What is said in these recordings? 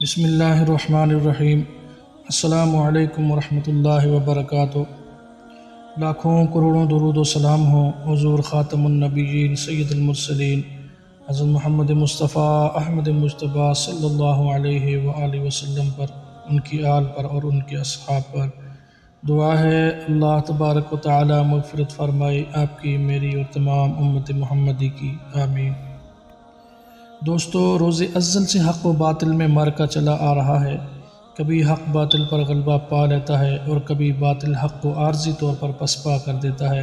بسم اللہ الرحمن الرحیم۔ السلام علیکم ورحمۃ اللہ وبرکاتہ۔ لاکھوں کروڑوں درود و سلام ہوں حضور خاتم النبیین سید المرسلین حضرت محمد مصطفیٰ احمد مجتبیٰ صلی اللہ علیہ وآلہ وسلم پر، ان کی آل پر اور ان کے اصحاب پر۔ دعا ہے اللہ تبارک و تعالی مغفرت فرمائے آپ کی، میری اور تمام امت محمدی کی، آمین۔ دوستو، روز ازل سے حق و باطل میں معرکہ چلا آ رہا ہے۔ کبھی حق باطل پر غلبہ پا لیتا ہے اور کبھی باطل حق کو عارضی طور پر پسپا کر دیتا ہے۔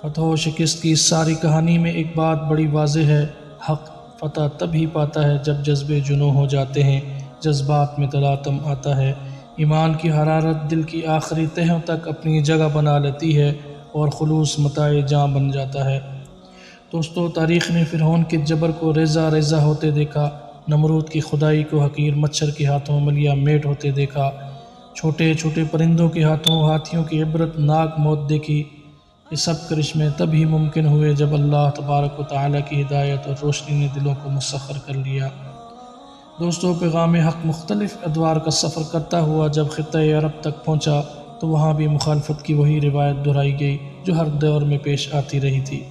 فتح و شکست کی اس ساری کہانی میں ایک بات بڑی واضح ہے، حق فتح تب ہی پاتا ہے جب جذبے جنوں ہو جاتے ہیں، جذبات میں تلاطم آتا ہے، ایمان کی حرارت دل کی آخری تہوں تک اپنی جگہ بنا لیتی ہے اور خلوص متاع جاں بن جاتا ہے۔ دوستو، تاریخ نے فرعون کے جبر کو ریزہ ریزہ ہوتے دیکھا، نمرود کی خدائی کو حقیر مچھر کے ہاتھوں ملیا میٹ ہوتے دیکھا، چھوٹے چھوٹے پرندوں کے ہاتھوں ہاتھیوں کی عبرت ناک موت دیکھی۔ یہ سب کرشمے تب ہی ممکن ہوئے جب اللہ تبارک و تعالیٰ کی ہدایت اور روشنی نے دلوں کو مسخر کر لیا۔ دوستو، پیغام حق مختلف ادوار کا سفر کرتا ہوا جب خطۂ عرب تک پہنچا تو وہاں بھی مخالفت کی وہی روایت دہرائی گئی جو ہر دور میں پیش آتی رہی تھی۔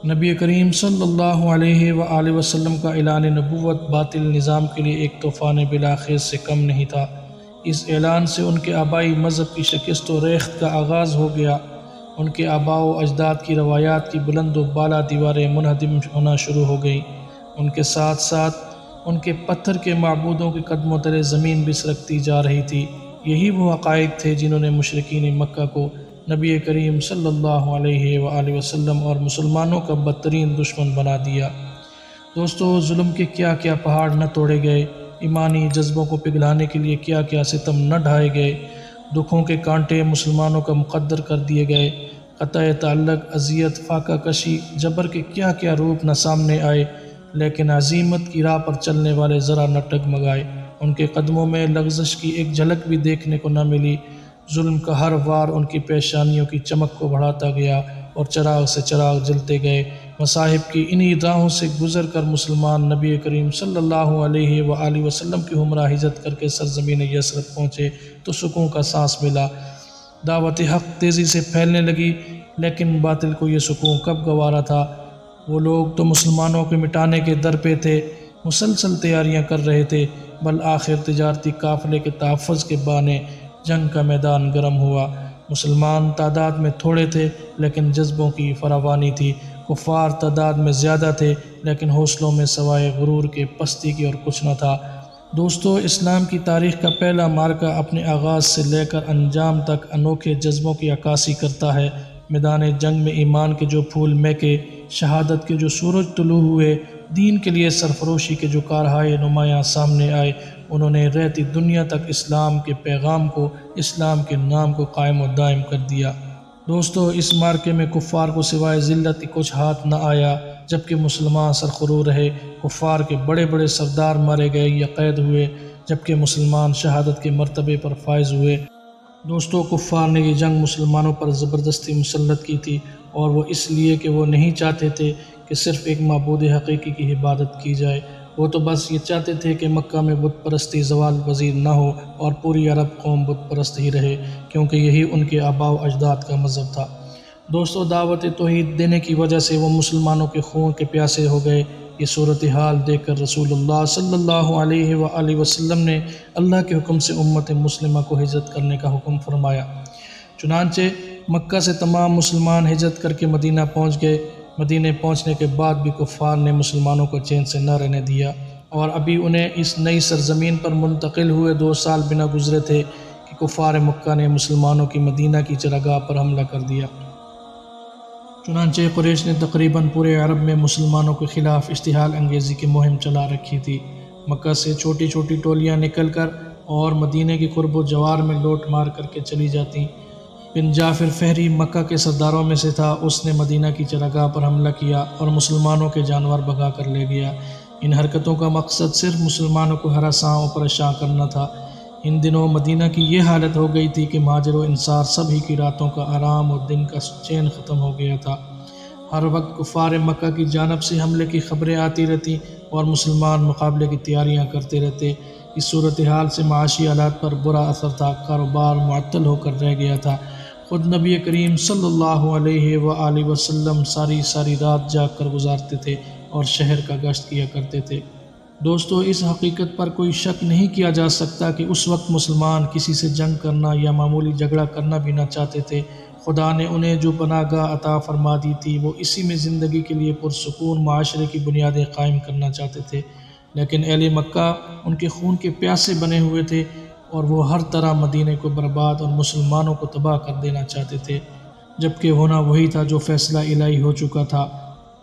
نبی کریم صلی اللہ علیہ وآلہ وسلم کا اعلان نبوت باطل نظام کے لیے ایک طوفان بلاخیز سے کم نہیں تھا۔ اس اعلان سے ان کے آبائی مذہب کی شکست و ریخت کا آغاز ہو گیا۔ ان کے آباء و اجداد کی روایات کی بلند و بالا دیواریں منہدم ہونا شروع ہو گئیں۔ ان کے ساتھ ساتھ ان کے پتھر کے معبودوں کے قدموں تلے زمین بھی سرکتی جا رہی تھی۔ یہی وہ حقائق تھے جنہوں نے مشرکین مکہ کو نبی کریم صلی اللہ علیہ وآلہ وسلم اور مسلمانوں کا بدترین دشمن بنا دیا۔ دوستو، ظلم کے کیا کیا پہاڑ نہ توڑے گئے، ایمانی جذبوں کو پگھلانے کے لیے کیا کیا ستم نہ ڈھائے گئے، دکھوں کے کانٹے مسلمانوں کا مقدر کر دیے گئے، قطع تعلق، اذیت، فاقہ کشی، جبر کے کیا کیا روپ نہ سامنے آئے، لیکن عزیمت کی راہ پر چلنے والے ذرا نہ ٹگمگائے۔ ان کے قدموں میں لغزش کی ایک جھلک بھی دیکھنے کو نہ ملی۔ ظلم کا ہر وار ان کی پیشانیوں کی چمک کو بڑھاتا گیا اور چراغ سے چراغ جلتے گئے۔ مصائب کی انہی راہوں سے گزر کر مسلمان نبی کریم صلی اللہ علیہ وآلہ وسلم کی ہمراہ ہجرت کر کے سرزمین یثرب پہنچے تو سکون کا سانس ملا۔ دعوت حق تیزی سے پھیلنے لگی، لیکن باطل کو یہ سکون کب گوارا تھا؟ وہ لوگ تو مسلمانوں کے مٹانے کے در پہ تھے، مسلسل تیاریاں کر رہے تھے، بالآخر تجارتی قافلے کے تحفظ کے بہانے جنگ کا میدان گرم ہوا۔ مسلمان تعداد میں تھوڑے تھے لیکن جذبوں کی فراوانی تھی، کفار تعداد میں زیادہ تھے لیکن حوصلوں میں سوائے غرور کے پستی کی اور کچھ نہ تھا۔ دوستو، اسلام کی تاریخ کا پہلا معرکہ اپنے آغاز سے لے کر انجام تک انوکھے جذبوں کی عکاسی کرتا ہے۔ میدان جنگ میں ایمان کے جو پھول مہکے، شہادت کے جو سورج طلوع ہوئے، دین کے لیے سرفروشی کے جو کارہائے نمایاں سامنے آئے، انہوں نے رہتی دنیا تک اسلام کے پیغام کو، اسلام کے نام کو قائم و دائم کر دیا۔ دوستو، اس معرکے میں کفار کو سوائے ذلت کچھ ہاتھ نہ آیا، جبکہ مسلمان سرخرو رہے۔ کفار کے بڑے بڑے سردار مارے گئے یا قید ہوئے، جبکہ مسلمان شہادت کے مرتبے پر فائز ہوئے۔ دوستو، کفار نے یہ جنگ مسلمانوں پر زبردستی مسلط کی تھی، اور وہ اس لیے کہ وہ نہیں چاہتے تھے کہ صرف ایک معبود حقیقی کی عبادت کی جائے۔ وہ تو بس یہ چاہتے تھے کہ مکہ میں بت پرستی زوال پذیر نہ ہو اور پوری عرب قوم بت پرست ہی رہے، کیونکہ یہی ان کے آباء و اجداد کا مذہب تھا۔ دوستو، دعوت توحید دینے کی وجہ سے وہ مسلمانوں کے خون کے پیاسے ہو گئے۔ یہ صورتحال دیکھ کر رسول اللہ صلی اللہ علیہ وآلہ وسلم نے اللہ کے حکم سے امت مسلمہ کو ہجرت کرنے کا حکم فرمایا۔ چنانچہ مکہ سے تمام مسلمان ہجرت کر کے مدینہ پہنچ گئے۔ مدینہ پہنچنے کے بعد بھی کفار نے مسلمانوں کو چین سے نہ رہنے دیا، اور ابھی انہیں اس نئی سرزمین پر منتقل ہوئے 2 سال بھی نہ گزرے تھے کہ کفار مکہ نے مسلمانوں کی مدینہ کی چراگاہ پر حملہ کر دیا۔ چنانچہ قریش نے تقریباً پورے عرب میں مسلمانوں کے خلاف اشتعال انگیزی کی مہم چلا رکھی تھی۔ مکہ سے چھوٹی چھوٹی ٹولیاں نکل کر اور مدینہ کی قرب و جوار میں لوٹ مار کر کے چلی جاتیں۔ بن جعفر فہری مکہ کے سرداروں میں سے تھا، اس نے مدینہ کی چراگاہ پر حملہ کیا اور مسلمانوں کے جانور بھگا کر لے گیا۔ ان حرکتوں کا مقصد صرف مسلمانوں کو ہراساں و پریشان کرنا تھا۔ ان دنوں مدینہ کی یہ حالت ہو گئی تھی کہ مہاجر و انصار سب ہی کی راتوں کا آرام اور دن کا چین ختم ہو گیا تھا۔ ہر وقت کفار مکہ کی جانب سے حملے کی خبریں آتی رہتی اور مسلمان مقابلے کی تیاریاں کرتے رہتے۔ اس صورتحال سے معاشی حالات پر برا اثر تھا، کاروبار معطل ہو کر رہ گیا تھا۔ خود نبی کریم صلی اللہ علیہ وآلہ وسلم ساری رات جاگ کر گزارتے تھے اور شہر کا گشت کیا کرتے تھے۔ دوستو، اس حقیقت پر کوئی شک نہیں کیا جا سکتا کہ اس وقت مسلمان کسی سے جنگ کرنا یا معمولی جھگڑا کرنا بھی نہ چاہتے تھے۔ خدا نے انہیں جو پناہ گاہ عطا فرما دی تھی، وہ اسی میں زندگی کے لیے پرسکون معاشرے کی بنیادیں قائم کرنا چاہتے تھے، لیکن اہل مکہ ان کے خون کے پیاسے بنے ہوئے تھے اور وہ ہر طرح مدینے کو برباد اور مسلمانوں کو تباہ کر دینا چاہتے تھے، جبکہ ہونا وہی تھا جو فیصلہ الہی ہو چکا تھا۔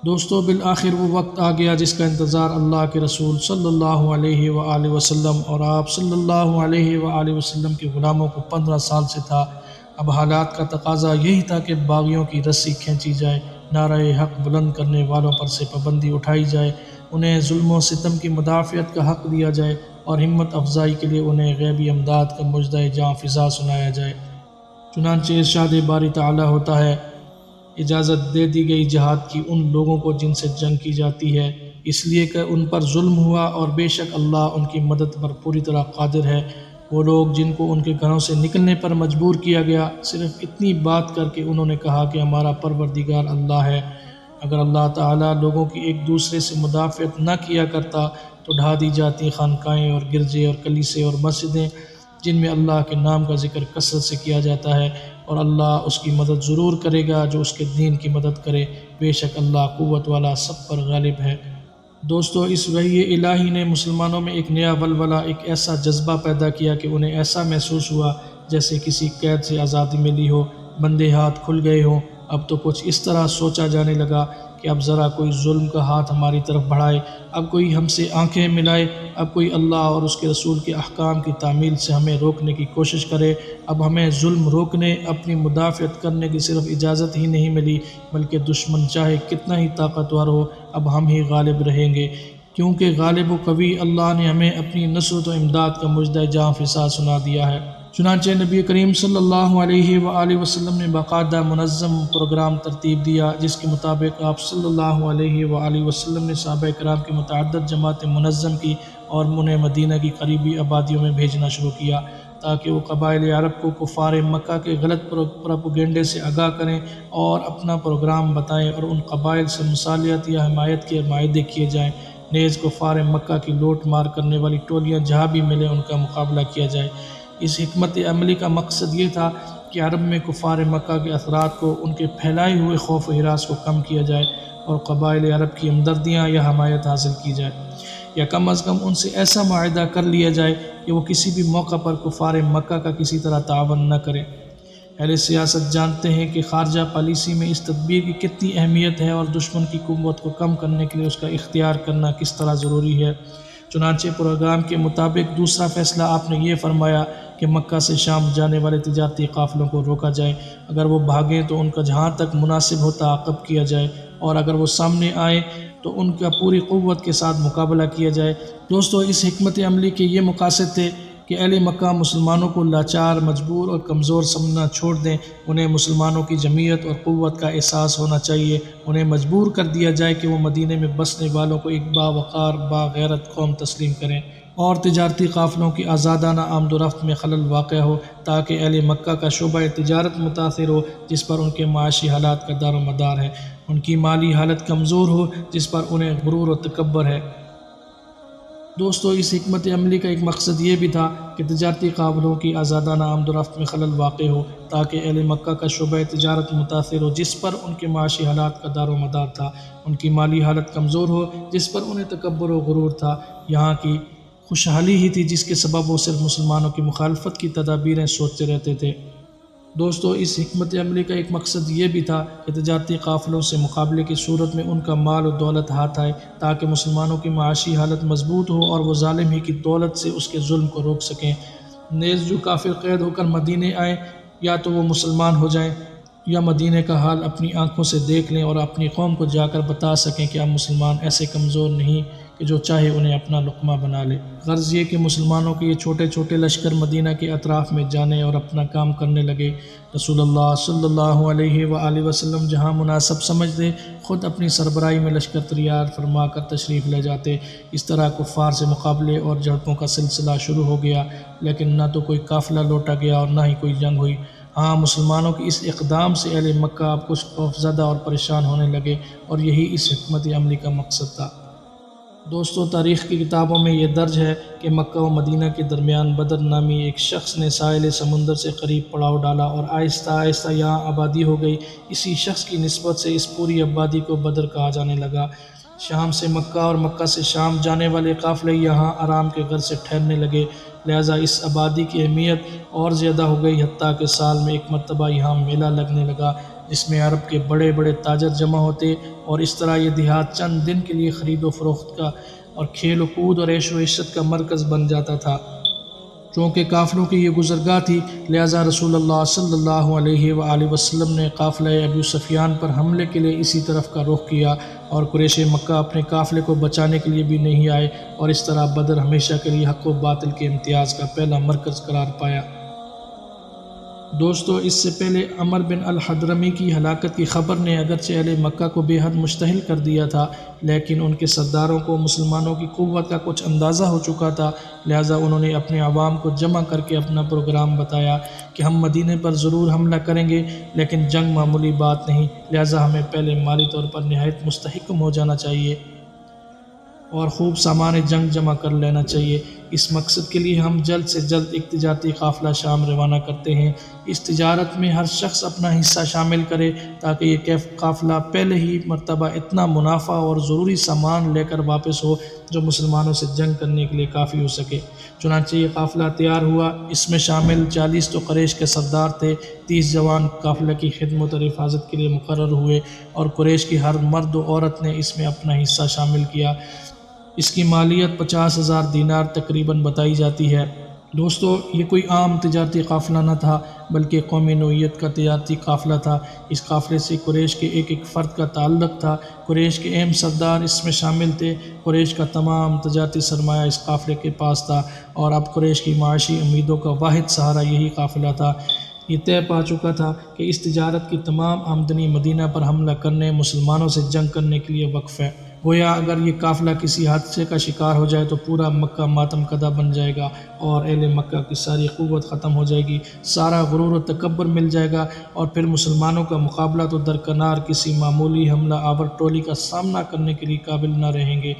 دوستو، بالآخر وہ وقت آ گیا جس کا انتظار اللہ کے رسول صلی اللہ علیہ وآلہ وسلم اور آپ صلی اللہ علیہ وآلہ وسلم کے غلاموں کو 15 سال سے تھا۔ اب حالات کا تقاضا یہی تھا کہ باغیوں کی رسی کھینچی جائے، نعرہ حق بلند کرنے والوں پر سے پابندی اٹھائی جائے، انہیں ظلم و ستم کی مدافعت کا حق دیا جائے اور ہمت افزائی کے لیے انہیں غیبی امداد کا مژدہ جاں فضا سنایا جائے۔ چنانچہ ارشاد باری تعالیٰ ہوتا ہے، اجازت دے دی گئی جہاد کی ان لوگوں کو جن سے جنگ کی جاتی ہے، اس لیے کہ ان پر ظلم ہوا، اور بے شک اللہ ان کی مدد پر پوری طرح قادر ہے۔ وہ لوگ جن کو ان کے گھروں سے نکلنے پر مجبور کیا گیا، صرف اتنی بات کر کے انہوں نے کہا کہ ہمارا پروردگار اللہ ہے۔ اگر اللہ تعالیٰ لوگوں کی ایک دوسرے سے مدافعت نہ کیا کرتا تو ڈھا دی جاتی خانقاہیں اور گرجے اور کلیسے اور مسجدیں جن میں اللہ کے نام کا ذکر کثرت سے کیا جاتا ہے، اور اللہ اس کی مدد ضرور کرے گا جو اس کے دین کی مدد کرے، بے شک اللہ قوت والا سب پر غالب ہے۔ دوستو، اس وحی الہی نے مسلمانوں میں ایک نیا ولولہ، ایک ایسا جذبہ پیدا کیا کہ انہیں ایسا محسوس ہوا جیسے کسی قید سے آزادی ملی ہو، بندے ہاتھ کھل گئے ہوں۔ اب تو کچھ اس طرح سوچا جانے لگا کہ اب ذرا کوئی ظلم کا ہاتھ ہماری طرف بڑھائے، اب کوئی ہم سے آنکھیں ملائے، اب کوئی اللہ اور اس کے رسول کے احکام کی تعمیل سے ہمیں روکنے کی کوشش کرے۔ اب ہمیں ظلم روکنے، اپنی مدافعت کرنے کی صرف اجازت ہی نہیں ملی، بلکہ دشمن چاہے کتنا ہی طاقتور ہو، اب ہم ہی غالب رہیں گے، کیونکہ غالب و قوی اللہ نے ہمیں اپنی نصرت و امداد کا مژدہ جاں فضا سنا دیا ہے۔ چنانچہ نبی کریم صلی اللہ علیہ وآلہ وسلم نے باقاعدہ منظم پروگرام ترتیب دیا، جس کے مطابق آپ صلی اللہ علیہ وآلہ وسلم نے صحابہ کرام کی متعدد جماعتیں منظم کی اور انہیں مدینہ کی قریبی آبادیوں میں بھیجنا شروع کیا تاکہ وہ قبائل عرب کو کفار مکہ کے غلط پروپیگنڈے سے آگاہ کریں اور اپنا پروگرام بتائیں، اور ان قبائل سے مصالحت یا حمایت کے معاہدے کیے جائیں۔ نیز کفار مکہ کی لوٹ مار کرنے والی ٹولیاں جہاں بھی ملیں ان کا مقابلہ کیا جائے۔ اس حکمت عملی کا مقصد یہ تھا کہ عرب میں کفار مکہ کے اثرات کو، ان کے پھیلائے ہوئے خوف و ہراس کو کم کیا جائے اور قبائل عرب کی ہمدردیاں یا حمایت حاصل کی جائے، یا کم از کم ان سے ایسا معاہدہ کر لیا جائے کہ وہ کسی بھی موقع پر کفار مکہ کا کسی طرح تعاون نہ کریں۔ اہل سیاست جانتے ہیں کہ خارجہ پالیسی میں اس تدبیر کی کتنی اہمیت ہے اور دشمن کی قوت کو کم کرنے کے لیے اس کا اختیار کرنا کس طرح ضروری ہے۔ چنانچہ پروگرام کے مطابق دوسرا فیصلہ آپ نے یہ فرمایا کہ مکہ سے شام جانے والے تجارتی قافلوں کو روکا جائے، اگر وہ بھاگیں تو ان کا جہاں تک مناسب ہو تعاقب کیا جائے، اور اگر وہ سامنے آئیں تو ان کا پوری قوت کے ساتھ مقابلہ کیا جائے۔ دوستو، اس حکمت عملی کے یہ مقاصد تھے کہ اہل مکہ مسلمانوں کو لاچار، مجبور اور کمزور سمجھنا چھوڑ دیں، انہیں مسلمانوں کی جمعیت اور قوت کا احساس ہونا چاہیے، انہیں مجبور کر دیا جائے کہ وہ مدینے میں بسنے والوں کو ایک باوقار، باغیرت قوم تسلیم کریں، اور تجارتی قافلوں کی آزادانہ آمد و رفت میں خلل واقع ہو تاکہ اہل مکہ کا شعبہ تجارت متاثر ہو جس پر ان کے معاشی حالات کا دار و مدار ہے، ان کی مالی حالت کمزور ہو جس پر انہیں غرور و تکبر ہے۔ دوستو، اس حکمت عملی کا ایک مقصد یہ بھی تھا کہ تجارتی قافلوں کی آزادانہ آمد و رفت میں خلل واقع ہو تاکہ اہل مکہ کا شعبہ تجارت متاثر ہو جس پر ان کے معاشی حالات کا دار و مدار تھا، ان کی مالی حالت کمزور ہو جس پر انہیں تکبر و غرور تھا، یہاں کی خوشحالی ہی تھی جس کے سبب وہ صرف مسلمانوں کی مخالفت کی تدابیریں سوچتے رہتے تھے۔ دوستو، اس حکمت عملی کا ایک مقصد یہ بھی تھا کہ تجارتی قافلوں سے مقابلے کی صورت میں ان کا مال و دولت ہاتھ آئے تاکہ مسلمانوں کی معاشی حالت مضبوط ہو اور وہ ظالم ہی کی دولت سے اس کے ظلم کو روک سکیں۔ نیز جو کافر قید ہو کر مدینے آئیں، یا تو وہ مسلمان ہو جائیں یا مدینے کا حال اپنی آنکھوں سے دیکھ لیں اور اپنی قوم کو جا کر بتا سکیں کہ اب مسلمان ایسے کمزور نہیں کہ جو چاہے انہیں اپنا لقمہ بنا لے۔ غرض یہ کہ مسلمانوں کے یہ چھوٹے چھوٹے لشکر مدینہ کے اطراف میں جانے اور اپنا کام کرنے لگے۔ رسول اللہ صلی اللہ علیہ وآلہ وسلم جہاں مناسب سمجھتے خود اپنی سربراہی میں لشکر تیار فرما کر تشریف لے جاتے۔ اس طرح کفار سے مقابلے اور جھڑپوں کا سلسلہ شروع ہو گیا، لیکن نہ تو کوئی قافلہ لوٹا گیا اور نہ ہی کوئی جنگ ہوئی۔ ہاں، مسلمانوں کے اس اقدام سے اہل مکہ اب کچھ خوفزدہ اور پریشان ہونے لگے، اور یہی اس حکمت عملی کا مقصد تھا۔ دوستو، تاریخ کی کتابوں میں یہ درج ہے کہ مکہ و مدینہ کے درمیان بدر نامی ایک شخص نے ساحل سمندر سے قریب پڑاؤ ڈالا اور آہستہ آہستہ یہاں آبادی ہو گئی۔ اسی شخص کی نسبت سے اس پوری آبادی کو بدر کہا جانے لگا۔ شام سے مکہ اور مکہ سے شام جانے والے قافلے یہاں آرام کے غرض سے ٹھہرنے لگے، لہٰذا اس آبادی کی اہمیت اور زیادہ ہو گئی، حتیٰ کہ سال میں ایک مرتبہ یہاں میلہ لگنے لگا جس میں عرب کے بڑے بڑے تاجر جمع ہوتے، اور اس طرح یہ دیہات چند دن کے لیے خرید و فروخت کا اور کھیل و کود اور عیش و عشرت کا مرکز بن جاتا تھا۔ چونکہ قافلوں کی یہ گزرگاہ تھی، لہٰذا رسول اللہ صلی اللہ علیہ وآلہ وسلم نے قافلہ ابو سفیان پر حملے کے لیے اسی طرف کا رخ کیا، اور قریش مکہ اپنے قافلے کو بچانے کے لیے بھی نہیں آئے، اور اس طرح بدر ہمیشہ کے لیے حق و باطل کے امتیاز کا پہلا مرکز قرار پایا۔ دوستو، اس سے پہلے عمر بن الحضرمی کی ہلاکت کی خبر نے اگرچہ اہل مکہ کو بے حد مشتعل کر دیا تھا، لیکن ان کے سرداروں کو مسلمانوں کی قوت کا کچھ اندازہ ہو چکا تھا، لہٰذا انہوں نے اپنے عوام کو جمع کر کے اپنا پروگرام بتایا کہ ہم مدینے پر ضرور حملہ کریں گے، لیکن جنگ معمولی بات نہیں، لہٰذا ہمیں پہلے مالی طور پر نہایت مستحکم ہو جانا چاہیے اور خوب سامان جنگ جمع کر لینا چاہیے۔ اس مقصد کے لیے ہم جلد سے جلد ایک تجارتی قافلہ شام روانہ کرتے ہیں۔ اس تجارت میں ہر شخص اپنا حصہ شامل کرے تاکہ یہ قافلہ پہلے ہی مرتبہ اتنا منافع اور ضروری سامان لے کر واپس ہو جو مسلمانوں سے جنگ کرنے کے لیے کافی ہو سکے۔ چنانچہ یہ قافلہ تیار ہوا۔ اس میں شامل 40 تو قریش کے سردار تھے، 30 جوان قافلے کی خدمت اور حفاظت کے لیے مقرر ہوئے، اور قریش کی ہر مرد و عورت نے اس میں اپنا حصہ شامل کیا۔ اس کی مالیت 50,000 دینار تقریباً بتائی جاتی ہے۔ دوستو، یہ کوئی عام تجارتی قافلہ نہ تھا بلکہ قومی نوعیت کا تجارتی قافلہ تھا۔ اس قافلے سے قریش کے ایک ایک فرد کا تعلق تھا۔ قریش کے اہم سردار اس میں شامل تھے۔ قریش کا تمام تجارتی سرمایہ اس قافلے کے پاس تھا، اور اب قریش کی معاشی امیدوں کا واحد سہارا یہی قافلہ تھا۔ یہ طے پا چکا تھا کہ اس تجارت کی تمام آمدنی مدینہ پر حملہ کرنے، مسلمانوں سے جنگ کرنے کے لیے وقف ہے۔ گویا اگر یہ قافلہ کسی حادثے کا شکار ہو جائے تو پورا مکہ ماتم کدہ بن جائے گا، اور اہل مکہ کی ساری قوت ختم ہو جائے گی، سارا غرور و تکبر مل جائے گا، اور پھر مسلمانوں کا مقابلہ تو درکنار کسی معمولی حملہ آور ٹولی کا سامنا کرنے کے لیے قابل نہ رہیں گے۔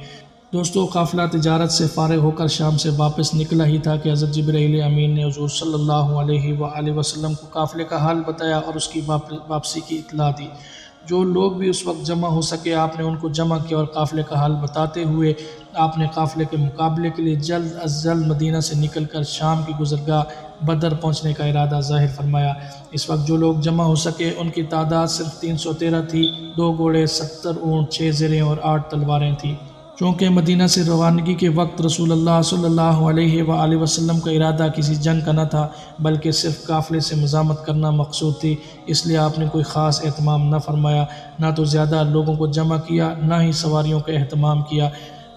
دوستو، قافلہ تجارت سے فارغ ہو کر شام سے واپس نکلا ہی تھا کہ حضرت جبرائیل امین نے حضور صلی اللہ علیہ وآلہ وسلم کو قافلے کا حال بتایا اور اس کی واپسی کی اطلاع دی۔ جو لوگ بھی اس وقت جمع ہو سکے آپ نے ان کو جمع کیا، اور قافلے کا حال بتاتے ہوئے آپ نے قافلے کے مقابلے کے لیے جلد از جلد مدینہ سے نکل کر شام کی گزرگاہ بدر پہنچنے کا ارادہ ظاہر فرمایا۔ اس وقت جو لوگ جمع ہو سکے ان کی تعداد صرف 313 تھی، 2 گھوڑے، 70 اونٹ، 6 زرہیں اور 8 تلواریں تھیں۔ چونکہ مدینہ سے روانگی کے وقت رسول اللہ صلی اللہ علیہ وآلہ وسلم کا ارادہ کسی جنگ کا نہ تھا بلکہ صرف قافلے سے مزاحمت کرنا مقصود تھی، اس لیے آپ نے کوئی خاص اہتمام نہ فرمایا، نہ تو زیادہ لوگوں کو جمع کیا، نہ ہی سواریوں کا اہتمام کیا،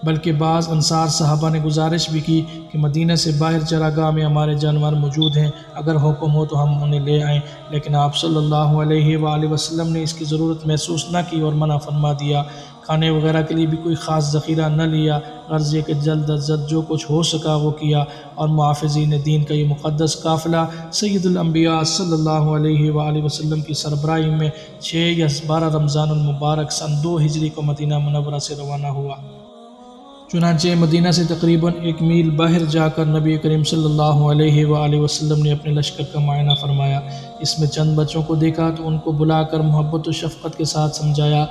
بلکہ بعض انصار صحابہ نے گزارش بھی کی کہ مدینہ سے باہر چراگاہ میں ہمارے جانور موجود ہیں، اگر حکم ہو تو ہم انہیں لے آئیں، لیکن آپ صلی اللہ علیہ وآلہ وسلم نے اس کی ضرورت محسوس نہ کی اور منع فرما دیا۔ کھانے وغیرہ کے لیے بھی کوئی خاص ذخیرہ نہ لیا، غرض یہ کہ جلد از جلد جو کچھ ہو سکا وہ کیا، اور محافظین دین کا یہ مقدس قافلہ سید الانبیاء صلی اللہ علیہ وآلہ وسلم کی سربراہی میں 6 یا 12 رمضان المبارک سن 2 ہجری کو مدینہ منورہ سے روانہ ہوا۔ چنانچہ مدینہ سے تقریباً 1 میل باہر جا کر نبی کریم صلی اللہ علیہ وآلہ وسلم نے اپنے لشکر کا معائنہ فرمایا۔ اس میں چند بچوں کو دیکھا تو ان کو بلا کر محبت و شفقت کے ساتھ سمجھایا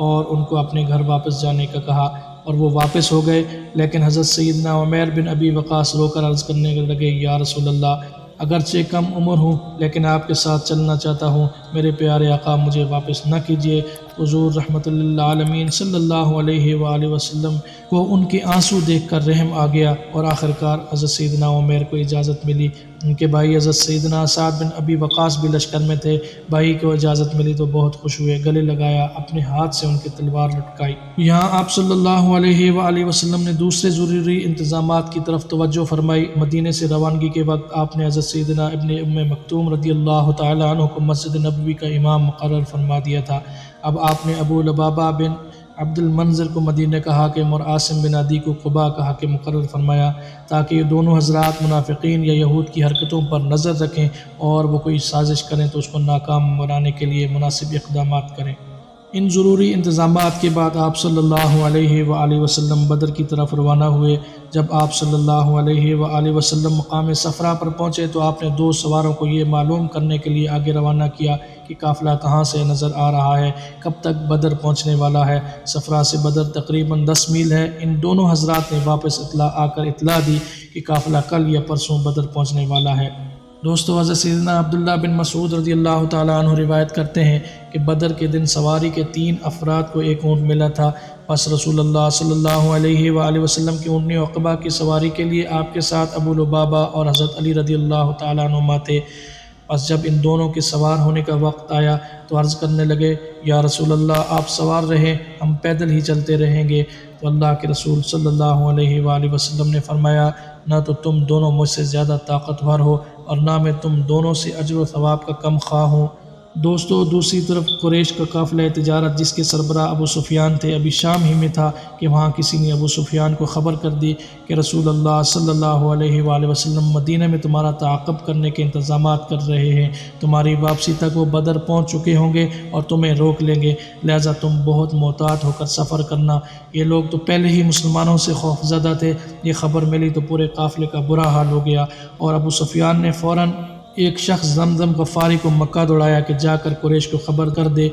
اور ان کو اپنے گھر واپس جانے کا کہا، اور وہ واپس ہو گئے، لیکن حضرت سیدنا عمیر بن ابی وقاص رو کر عرض کرنے لگے، یا رسول اللہ، اگرچہ کم عمر ہوں لیکن آپ کے ساتھ چلنا چاہتا ہوں، میرے پیارے آقا مجھے واپس نہ کیجیے۔ حضور رحمت للعالمین صلی اللہ علیہ وآلہ وسلم کو ان کے آنسو دیکھ کر رحم آ گیا، اور آخرکار حضرت سیدنا عمیر کو اجازت ملی۔ ان کے بھائی حضرت سیدنا سعد بن ابی وقاص بھی لشکر میں تھے۔ بھائی کو اجازت ملی تو بہت خوش ہوئے، گلے لگایا، اپنے ہاتھ سے ان کی تلوار لٹکائی۔ یہاں آپ صلی اللہ علیہ وآلہ وسلم نے دوسرے ضروری انتظامات کی طرف توجہ فرمائی۔ مدینے سے روانگی کے وقت آپ نے حضرت سیدنا ابن ام مکتوم رضی اللہ تعالیٰ عنہ کو مسجد نبوی کا امام مقرر فرما دیا تھا۔ اب آپ نے ابو لبابہ بن عبد المنذر کو مدینہ کا حاکم اور عاصم بن عدی کو قباء کا حاکم مقرر فرمایا، تاکہ یہ دونوں حضرات منافقین یا یہود کی حرکتوں پر نظر رکھیں، اور وہ کوئی سازش کریں تو اس کو ناکام بنانے کے لیے مناسب اقدامات کریں۔ ان ضروری انتظامات کے بعد آپ صلی اللہ علیہ وآلہ وسلم بدر کی طرف روانہ ہوئے۔ جب آپ صلی اللہ علیہ وآلہ وسلم مقام صفرا پر پہنچے تو آپ نے 2 سواروں کو یہ معلوم کرنے کے لیے آگے روانہ کیا کہ قافلہ کہاں سے نظر آ رہا ہے، کب تک بدر پہنچنے والا ہے۔ صفرا سے بدر تقریباً 10 میل ہے۔ ان دونوں حضرات نے واپس آ کر اطلاع دی کہ قافلہ کل یا پرسوں بدر پہنچنے والا ہے۔ دوستو، حضرت سیدنا عبداللہ بن مسعود رضی اللہ تعالیٰ عنہ روایت کرتے ہیں کہ بدر کے دن سواری کے 3 افراد کو ایک اونٹ ملا تھا، پس رسول اللہ صلی اللہ علیہ وآلہ وسلم کی اونٹنی عقبہ کی سواری کے لیے آپ کے ساتھ ابو لبابہ اور حضرت علی رضی اللہ تعالیٰ عنہما تھے۔ پس جب ان دونوں کے سوار ہونے کا وقت آیا تو عرض کرنے لگے، یا رسول اللہ آپ سوار رہیں، ہم پیدل ہی چلتے رہیں گے۔ تو اللہ کے رسول صلی اللہ علیہ وآلہ وسلم نے فرمایا، نہ تو تم دونوں مجھ سے زیادہ طاقتور ہو، اور نہ میں تم دونوں سے اجر و ثواب کا کم خواہ ہوں۔ دوستو، دوسری طرف قریش کا قافلہ تجارت جس کے سربراہ ابو سفیان تھے ابھی شام ہی میں تھا کہ وہاں کسی نے ابو سفیان کو خبر کر دی کہ رسول اللہ صلی اللہ علیہ وآلہ وسلم مدینہ میں تمہارا تعاقب کرنے کے انتظامات کر رہے ہیں، تمہاری واپسی تک وہ بدر پہنچ چکے ہوں گے اور تمہیں روک لیں گے، لہٰذا تم بہت محتاط ہو کر سفر کرنا۔ یہ لوگ تو پہلے ہی مسلمانوں سے خوف زدہ تھے، یہ خبر ملی تو پورے قافلے کا برا حال ہو گیا، اور ابو سفیان نے فوراً ایک شخص زمزم غفاری کو مکہ دوڑایا کہ جا کر قریش کو خبر کر دے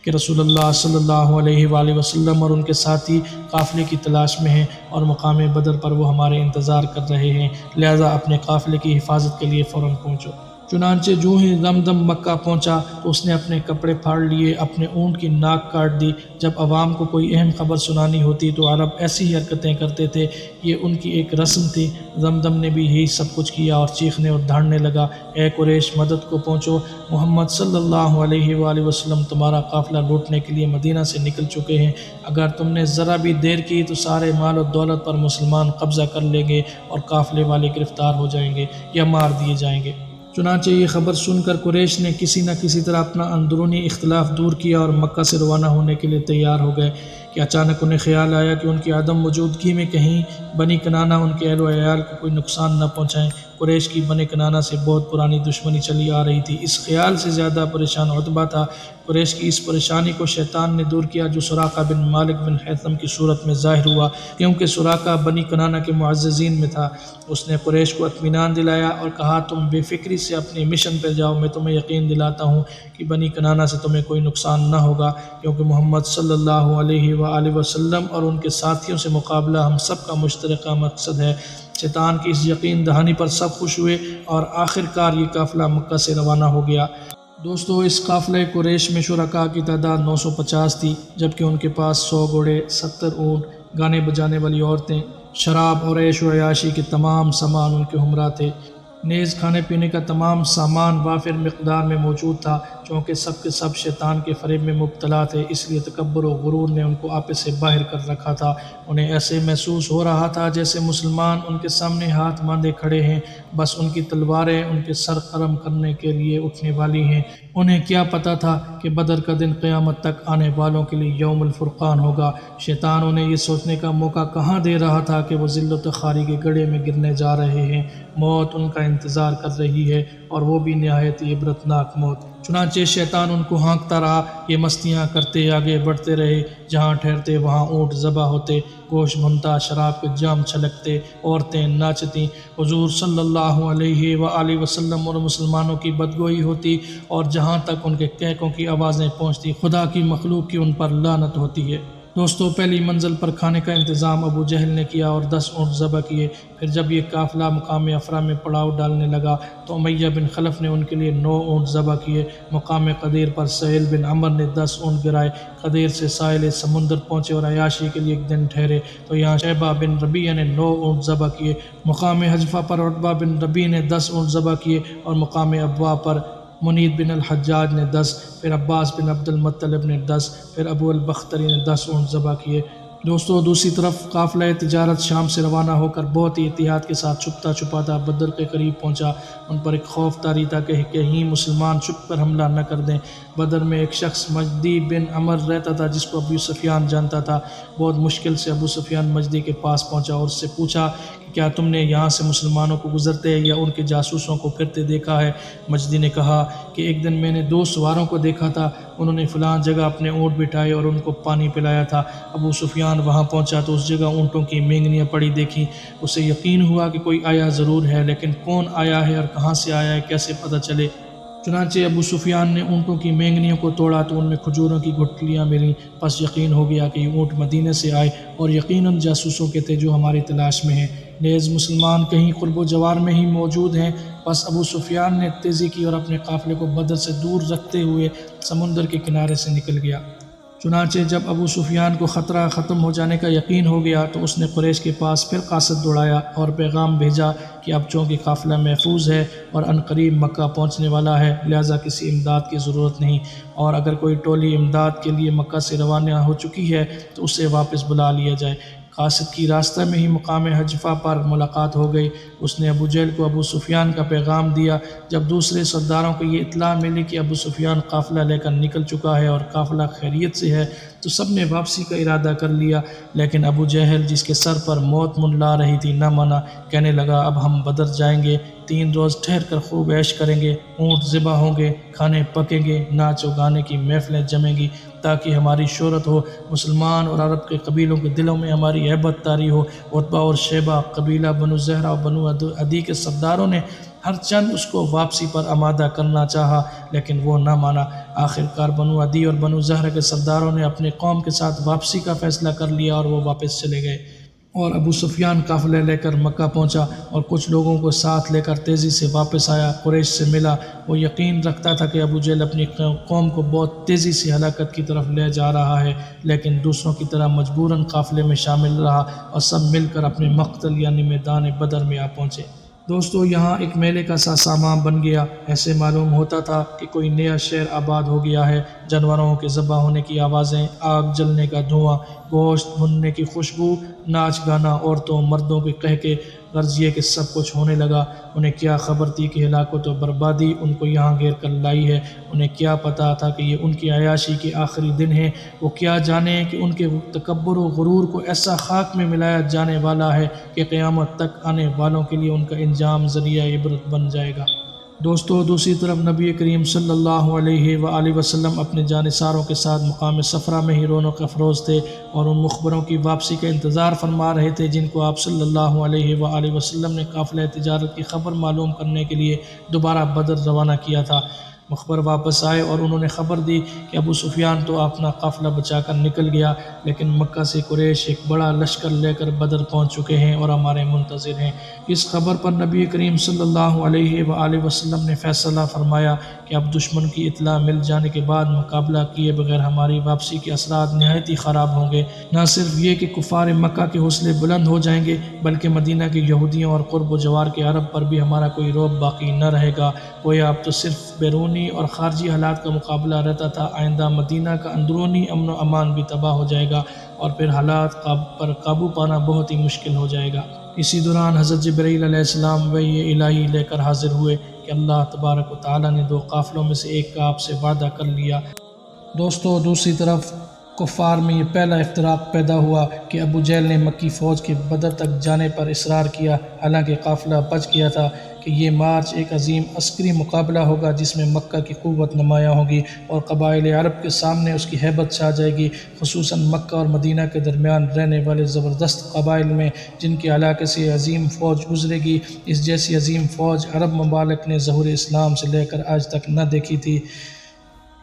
کہ رسول اللہ صلی اللہ علیہ وآلہ وسلم اور ان کے ساتھی قافلے کی تلاش میں ہیں، اور مقام بدر پر وہ ہمارے انتظار کر رہے ہیں، لہٰذا اپنے قافلے کی حفاظت کے لیے فوراً پہنچو۔ چنانچہ جو ہی زمزم مکہ پہنچا تو اس نے اپنے کپڑے پھاڑ لیے، اپنے اونٹ کی ناک کاٹ دی۔ جب عوام کو کوئی اہم خبر سنانی ہوتی تو عرب ایسی ہی حرکتیں کرتے تھے، یہ ان کی ایک رسم تھی۔ زمزم نے بھی یہی سب کچھ کیا اور چیخنے اور دھاڑنے لگا، اے قریش مدد کو پہنچو، محمد صلی اللہ علیہ وآلہ وسلم تمہارا قافلہ لوٹنے کے لیے مدینہ سے نکل چکے ہیں، اگر تم نے ذرا بھی دیر کی تو سارے مال و دولت پر مسلمان قبضہ کر لیں گے اور قافلے والے گرفتار ہو جائیں گے یا مار دیے جائیں گے۔ چنانچہ یہ خبر سن کر قریش نے کسی نہ کسی طرح اپنا اندرونی اختلاف دور کیا اور مکہ سے روانہ ہونے کے لیے تیار ہو گئے کہ اچانک انہیں خیال آیا کہ ان کی عدم موجودگی میں کہیں بنی کنانہ ان کے اہل و عیال کو کوئی نقصان نہ پہنچائیں۔ قریش کی بنی کنانہ سے بہت پرانی دشمنی چلی آ رہی تھی۔ اس خیال سے زیادہ پریشان عتبہ تھا۔ قریش کی اس پریشانی کو شیطان نے دور کیا، جو سراقہ بن مالک بن حیثم کی صورت میں ظاہر ہوا، کیونکہ سراقہ بنی کنانہ کے معززین میں تھا۔ اس نے قریش کو اطمینان دلایا اور کہا، تم بے فکری سے اپنے مشن پہ جاؤ، میں تمہیں یقین دلاتا ہوں کہ بنی کنانہ سے تمہیں کوئی نقصان نہ ہوگا، کیونکہ محمد صلی اللہ علیہ وآلہ وسلم اور ان کے ساتھیوں سے مقابلہ ہم سب کا مشترکہ مقصد ہے۔ شیطان کی اس یقین دہانی پر سب خوش ہوئے اور آخر کار یہ قافلہ مکہ سے روانہ ہو گیا۔ دوستو، اس قافلہ قریش میں شرکاء کی تعداد 950 تھی، جبکہ ان کے پاس 100 گھوڑے، 70 اونٹ، گانے بجانے والی عورتیں، شراب اور عیش و عیاشی کے تمام سامان ان کے ہمراہ تھے۔ نیز کھانے پینے کا تمام سامان وافر مقدار میں موجود تھا، چونکہ سب کے سب شیطان کے فریب میں مبتلا تھے، اس لیے تکبر و غرور نے ان کو آپے سے باہر کر رکھا تھا۔ انہیں ایسے محسوس ہو رہا تھا جیسے مسلمان ان کے سامنے ہاتھ باندھے کھڑے ہیں، بس ان کی تلواریں ان کے سر خرم کرنے کے لیے اٹھنے والی ہیں۔ انہیں کیا پتہ تھا کہ بدر کا دن قیامت تک آنے والوں کے لیے یوم الفرقان ہوگا۔ شیطان انہیں یہ سوچنے کا موقع کہاں دے رہا تھا کہ وہ ذلت و خواری کے گڑھے میں گرنے جا رہے ہیں، موت ان کا انتظار کر رہی ہے، اور وہ بھی نہایت عبرتناک موت۔ چنانچہ شیطان ان کو ہانکتا رہا، یہ مستیاں کرتے آگے بڑھتے رہے، جہاں ٹھہرتے وہاں اونٹ ذبح ہوتے، گوشت بھنتا، شراب کے جام چھلکتے، عورتیں ناچتیں، حضور صلی اللہ علیہ وآلہ وسلم اور مسلمانوں کی بدگوئی ہوتی، اور جہاں تک ان کے کہکوں کی آوازیں پہنچتی، خدا کی مخلوق کی ان پر لعنت ہوتی ہے۔ دوستو پہلی منزل پر کھانے کا انتظام ابو جہل نے کیا اور 10 اونٹ ذبح کیے۔ پھر جب یہ قافلہ مقام افرا میں پڑاؤ ڈالنے لگا تو امیہ بن خلف نے ان کے لیے 9 اونٹ ذبح کیے۔ مقام قدیر پر سہیل بن عمر نے 10 اونٹ گرائے۔ قدیر سے ساحل سمندر پہنچے اور عیاشی کے لیے ایک دن ٹھہرے تو یہاں شیبہ بن ربیعہ نے 9 اونٹ ذبح کیے۔ مقام حجفہ پر عتبہ بن ربیع نے 10 اونٹ ذبح کیے اور مقام ابوا پر منید بن الحجاج نے 10، پھر عباس بن عبد المطلب نے 10، پھر ابو البختری نے 10 اونٹ ذبح کیے۔ دوستو دوسری طرف قافلہ تجارت شام سے روانہ ہو کر بہت ہی احتیاط کے ساتھ چھپتا چھپاتا بدر کے قریب پہنچا۔ ان پر ایک خوف طاری تھا کہ کہیں مسلمان چھپ کر حملہ نہ کر دیں۔ بدر میں ایک شخص مجدی بن عمر رہتا تھا جس کو ابو سفیان جانتا تھا۔ بہت مشکل سے ابو سفیان مجدی کے پاس پہنچا اور اس سے پوچھا کہ کیا تم نے یہاں سے مسلمانوں کو گزرتے یا ان کے جاسوسوں کو پھرتے دیکھا ہے؟ مجدی نے کہا کہ ایک دن میں نے 2 سواروں کو دیکھا تھا، انہوں نے فلاں جگہ اپنے اونٹ بٹھائے اور ان کو پانی پلایا تھا۔ ابو سفیان وہاں پہنچا تو اس جگہ اونٹوں کی مینگنیاں پڑی دیکھیں۔ اسے یقین ہوا کہ کوئی آیا ضرور ہے، لیکن کون آیا ہے اور کہاں سے آیا ہے کیسے پتہ چلے؟ چنانچہ ابو سفیان نے اونٹوں کی مینگنیوں کو توڑا تو ان میں کھجوروں کی گٹھلیاں ملیں۔ پس یقین ہو گیا کہ یہ اونٹ مدینے سے آئے اور یقیناً جاسوسوں کے تھے جو ہماری تلاش میں ہیں، نیز مسلمان کہیں قرب و جوار میں ہی موجود ہیں۔ پس ابو سفیان نے تیزی کی اور اپنے قافلے کو بدر سے دور رکھتے ہوئے سمندر کے کنارے سے نکل گیا۔ چنانچہ جب ابو سفیان کو خطرہ ختم ہو جانے کا یقین ہو گیا تو اس نے قریش کے پاس پھر قاصد دوڑایا اور پیغام بھیجا کہ اب چونکہ قافلہ محفوظ ہے اور عنقریب مکہ پہنچنے والا ہے، لہٰذا کسی امداد کی ضرورت نہیں، اور اگر کوئی ٹولی امداد کے لیے مکہ سے روانہ ہو چکی ہے تو اسے واپس بلا لیا جائے۔ قاصد کی راستہ میں ہی مقام حجفہ پر ملاقات ہو گئی۔ اس نے ابو جہل کو ابو سفیان کا پیغام دیا۔ جب دوسرے سرداروں کو یہ اطلاع ملی کہ ابو سفیان قافلہ لے کر نکل چکا ہے اور قافلہ خیریت سے ہے تو سب نے واپسی کا ارادہ کر لیا، لیکن ابو جہل جس کے سر پر موت منڈلا رہی تھی نہ مانا، کہنے لگا اب ہم بدر جائیں گے، 3 روز ٹھہر کر خوب عیش کریں گے، اونٹ ذبح ہوں گے، کھانے پکیں گے، ناچ و گانے کی محفلیں جمیں گی تاکہ ہماری شہرت ہو، مسلمان اور عرب کے قبیلوں کے دلوں میں ہماری ہیبت طاری ہو۔ عتبہ اور شیبہ قبیلہ بنو زہرہ اور بنو عدی کے سرداروں نے ہر چند اس کو واپسی پر آمادہ کرنا چاہا لیکن وہ نہ مانا۔ آخر کار بنو عدی اور بنو زہرہ کے سرداروں نے اپنے قوم کے ساتھ واپسی کا فیصلہ کر لیا اور وہ واپس چلے گئے، اور ابو سفیان قافلہ لے کر مکہ پہنچا اور کچھ لوگوں کو ساتھ لے کر تیزی سے واپس آیا۔ قریش سے ملا، وہ یقین رکھتا تھا کہ ابو جہل اپنی قوم کو بہت تیزی سے ہلاکت کی طرف لے جا رہا ہے، لیکن دوسروں کی طرح مجبوراً قافلے میں شامل رہا اور سب مل کر اپنے مقتل یعنی میدان بدر میں آ پہنچے۔ دوستو یہاں ایک میلے کا سا سامان بن گیا، ایسے معلوم ہوتا تھا کہ کوئی نیا شہر آباد ہو گیا ہے۔ جانوروں کے ذبح ہونے کی آوازیں، آگ جلنے کا دھواں، گوشت بھننے کی خوشبو، ناچ گانا، عورتوں مردوں کے قہقہے، غرض یہ کہ سب کچھ ہونے لگا۔ انہیں کیا خبر تھی کہ ہلاکت و بربادی ان کو یہاں گھیر کر لائی ہے؟ انہیں کیا پتہ تھا کہ یہ ان کی عیاشی کے آخری دن ہیں؟ وہ کیا جانے کہ ان کے تکبر و غرور کو ایسا خاک میں ملایا جانے والا ہے کہ قیامت تک آنے والوں کے لیے ان کا انجام ذریعہ عبرت بن جائے گا۔ دوستو دوسری طرف نبی کریم صلی اللہ علیہ وآلہ وسلم اپنے جانثاروں کے ساتھ مقام صفرا میں ہی رونق افروز تھے اور ان مخبروں کی واپسی کا انتظار فرما رہے تھے جن کو آپ صلی اللہ علیہ وآلہ وسلم نے قافلہ تجارت کی خبر معلوم کرنے کے لیے دوبارہ بدر روانہ کیا تھا۔ مخبر واپس آئے اور انہوں نے خبر دی کہ ابو سفیان تو اپنا قافلہ بچا کر نکل گیا، لیکن مکہ سے قریش ایک بڑا لشکر لے کر بدر پہنچ چکے ہیں اور ہمارے منتظر ہیں۔ اس خبر پر نبی کریم صلی اللہ علیہ وآلہ وسلم نے فیصلہ فرمایا کہ اب دشمن کی اطلاع مل جانے کے بعد مقابلہ کیے بغیر ہماری واپسی کے اثرات نہایت ہی خراب ہوں گے۔ نہ صرف یہ کہ کفار مکہ کے حوصلے بلند ہو جائیں گے بلکہ مدینہ کے یہودیوں اور قرب و جوار کے عرب پر بھی ہمارا کوئی رعب باقی نہ رہے گا۔ گویا اب تو صرف بیرونی اور خارجی حالات کا مقابلہ رہتا تھا، آئندہ مدینہ کا اندرونی امن و امان بھی تباہ ہو جائے گا اور پھر حالات پر قابو پانا بہت ہی مشکل ہو جائے گا۔ اسی دوران حضرت جبرائیل علیہ السلام وحی الہی لے کر حاضر ہوئے کہ اللہ تبارک و تعالیٰ نے 2 قافلوں میں سے ایک کا آپ سے وعدہ کر لیا۔ دوستو دوسری طرف کفار میں یہ پہلا افتراق پیدا ہوا کہ ابو جہل نے مکی فوج کے بدر تک جانے پر اصرار کیا، حالانکہ قافلہ بچ گیا تھا کہ یہ مارچ ایک عظیم عسکری مقابلہ ہوگا جس میں مکہ کی قوت نمایاں ہوگی اور قبائل عرب کے سامنے اس کی ہیبت چھا جائے گی، خصوصاً مکہ اور مدینہ کے درمیان رہنے والے زبردست قبائل میں جن کے علاقے سے عظیم فوج گزرے گی۔ اس جیسی عظیم فوج عرب ممالک نے ظہور اسلام سے لے کر آج تک نہ دیکھی تھی۔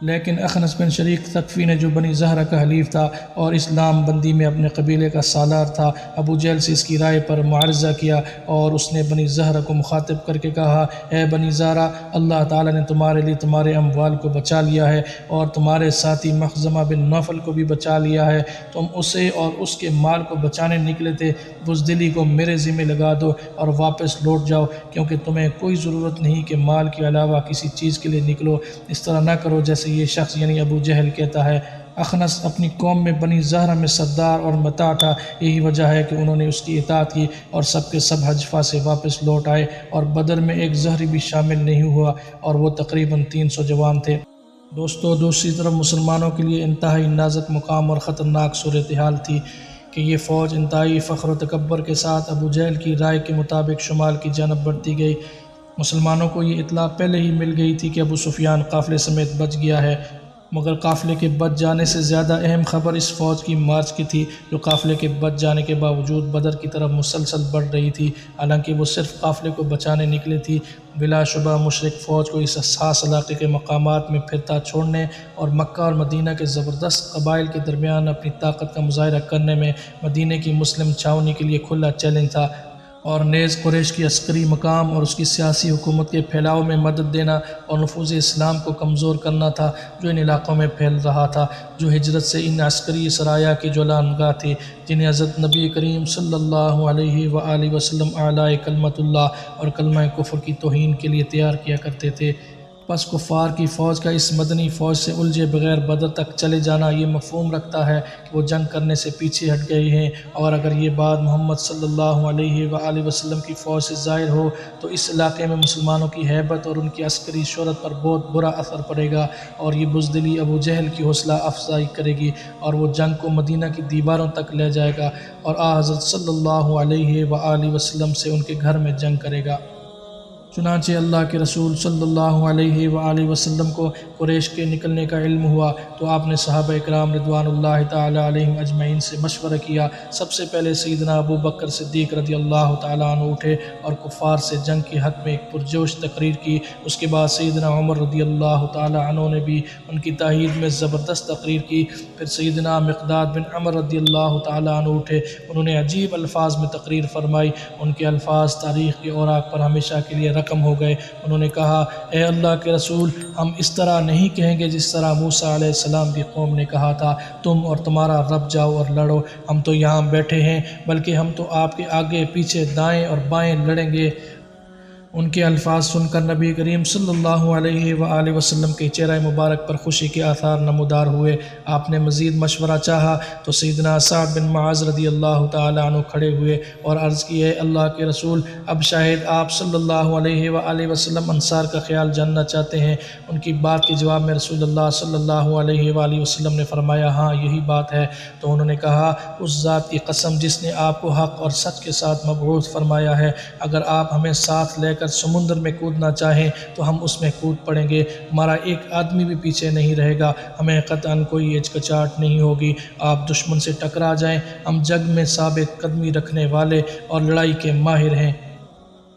لیکن اخنس بن شریک ثقفی نے جو بنی زہرہ کا حلیف تھا اور اسلام بندی میں اپنے قبیلے کا سالار تھا، ابو جہل سے اس کی رائے پر معارضہ کیا اور اس نے بنی زہرہ کو مخاطب کر کے کہا، اے بنی زہرہ، اللہ تعالیٰ نے تمہارے لیے تمہارے اموال کو بچا لیا ہے اور تمہارے ساتھی مخزمہ بن نوفل کو بھی بچا لیا ہے، تم اسے اور اس کے مال کو بچانے نکلے تھے، بزدلی کو میرے ذمہ لگا دو اور واپس لوٹ جاؤ، کیونکہ تمہیں کوئی ضرورت نہیں کہ مال کے علاوہ کسی چیز کے لیے نکلو، اس طرح نہ کرو جیسے یہ شخص یعنی ابو جہل کہتا ہے۔ اخنس اپنی قوم میں بنی زہرہ میں سردار اور مطاع تھا، یہی وجہ ہے کہ انہوں نے اس کی اطاعت کی اور سب کے سب حجفہ سے واپس لوٹ آئے اور بدر میں ایک زہری بھی شامل نہیں ہوا اور وہ تقریباً 300 جوان تھے۔ دوستو، دوسری طرف مسلمانوں کے لیے انتہائی نازک مقام اور خطرناک صورتحال تھی کہ یہ فوج انتہائی فخر و تکبر کے ساتھ ابو جہل کی رائے کے مطابق شمال کی جانب بڑھتی گئی۔ مسلمانوں کو یہ اطلاع پہلے ہی مل گئی تھی کہ ابو سفیان قافلے سمیت بچ گیا ہے، مگر قافلے کے بچ جانے سے زیادہ اہم خبر اس فوج کی مارچ کی تھی جو قافلے کے بچ جانے کے باوجود بدر کی طرف مسلسل بڑھ رہی تھی۔ حالانکہ وہ صرف قافلے کو بچانے نکلی تھی، بلا شبہ مشرک فوج کو اس حساس علاقے کے مقامات میں پھرتا چھوڑنے اور مکہ اور مدینہ کے زبردست قبائل کے درمیان اپنی طاقت کا مظاہرہ کرنے میں مدینہ کی مسلم چھاؤنی کے لیے کھلا چیلنج تھا، اور نیز قریش کی عسکری مقام اور اس کی سیاسی حکومت کے پھیلاؤ میں مدد دینا اور نفوذ اسلام کو کمزور کرنا تھا جو ان علاقوں میں پھیل رہا تھا، جو ہجرت سے ان عسکری سرایا کی جولانگاہ تھی جنہیں حضرت نبی کریم صلی اللہ علیہ وآلہ وسلم اعلی کلمت اللہ اور کلمہ کفر کی توہین کے لیے تیار کیا کرتے تھے۔ پس کفار کی فوج کا اس مدنی فوج سے الجھے بغیر بدر تک چلے جانا یہ مفہوم رکھتا ہے کہ وہ جنگ کرنے سے پیچھے ہٹ گئے ہیں، اور اگر یہ بات محمد صلی اللہ علیہ وآلہ وسلم کی فوج سے ظاہر ہو تو اس علاقے میں مسلمانوں کی ہیبت اور ان کی عسکری شہرت پر بہت برا اثر پڑے گا، اور یہ بزدلی ابو جہل کی حوصلہ افزائی کرے گی اور وہ جنگ کو مدینہ کی دیواروں تک لے جائے گا اور حضرت صلی اللہ علیہ وآلہ وسلم سے ان کے گھر میں جنگ کرے گا۔ چنانچہ اللہ کے رسول صلی اللہ علیہ وآلہ وسلم کو قریش کے نکلنے کا علم ہوا تو آپ نے صحابہ اکرام رضوان اللہ تعالی علیہم اجمعین سے مشورہ کیا۔ سب سے پہلے سیدنا ابو بکر صدیق رضی اللہ تعالیٰ عنہ اٹھے اور کفار سے جنگ کے حق میں ایک پرجوش تقریر کی۔ اس کے بعد سیدنا عمر رضی اللہ تعالیٰ عنہ نے بھی ان کی تائید میں زبردست تقریر کی۔ پھر سیدنا مقداد بن عمر رضی اللہ تعالیٰ عنہ اٹھے، انہوں نے عجیب الفاظ میں تقریر فرمائی، ان کے الفاظ تاریخ کے اوراق پر ہمیشہ کے لیے رقم ہو گئے۔ انہوں نے کہا، اے اللہ کے رسول، ہم اس طرح نہیں کہیں گے جس طرح موسیٰ علیہ السلام کی قوم نے کہا تھا، تم اور تمہارا رب جاؤ اور لڑو، ہم تو یہاں بیٹھے ہیں، بلکہ ہم تو آپ کے آگے پیچھے دائیں اور بائیں لڑیں گے۔ ان کے الفاظ سن کر نبی کریم صلی اللہ علیہ وآلہ وسلم کے چہرہ مبارک پر خوشی کے آثار نمودار ہوئے۔ آپ نے مزید مشورہ چاہا تو سیدنا سعد بن معاذ رضی اللہ تعالیٰ عنہ کھڑے ہوئے اور عرض کی، اے اللہ کے رسول، اب شاید آپ صلی اللہ علیہ وآلہ وسلم انصار کا خیال جاننا چاہتے ہیں۔ ان کی بات کے جواب میں رسول اللہ صلی اللہ علیہ وآلہ وسلم نے فرمایا، ہاں یہی بات ہے۔ تو انہوں نے کہا، اس ذات کی قسم جس نے آپ کو حق اور سچ کے ساتھ مبعوث فرمایا ہے، اگر آپ ہمیں ساتھ لے کر سمندر میں کودنا چاہیں تو ہم اس میں کود پڑیں گے، ہمارا ایک آدمی بھی پیچھے نہیں رہے گا، ہمیں قطعاً کوئی ہچکچاہٹ نہیں ہوگی۔ آپ دشمن سے ٹکرا جائیں، ہم جنگ میں ثابت قدمی رکھنے والے اور لڑائی کے ماہر ہیں۔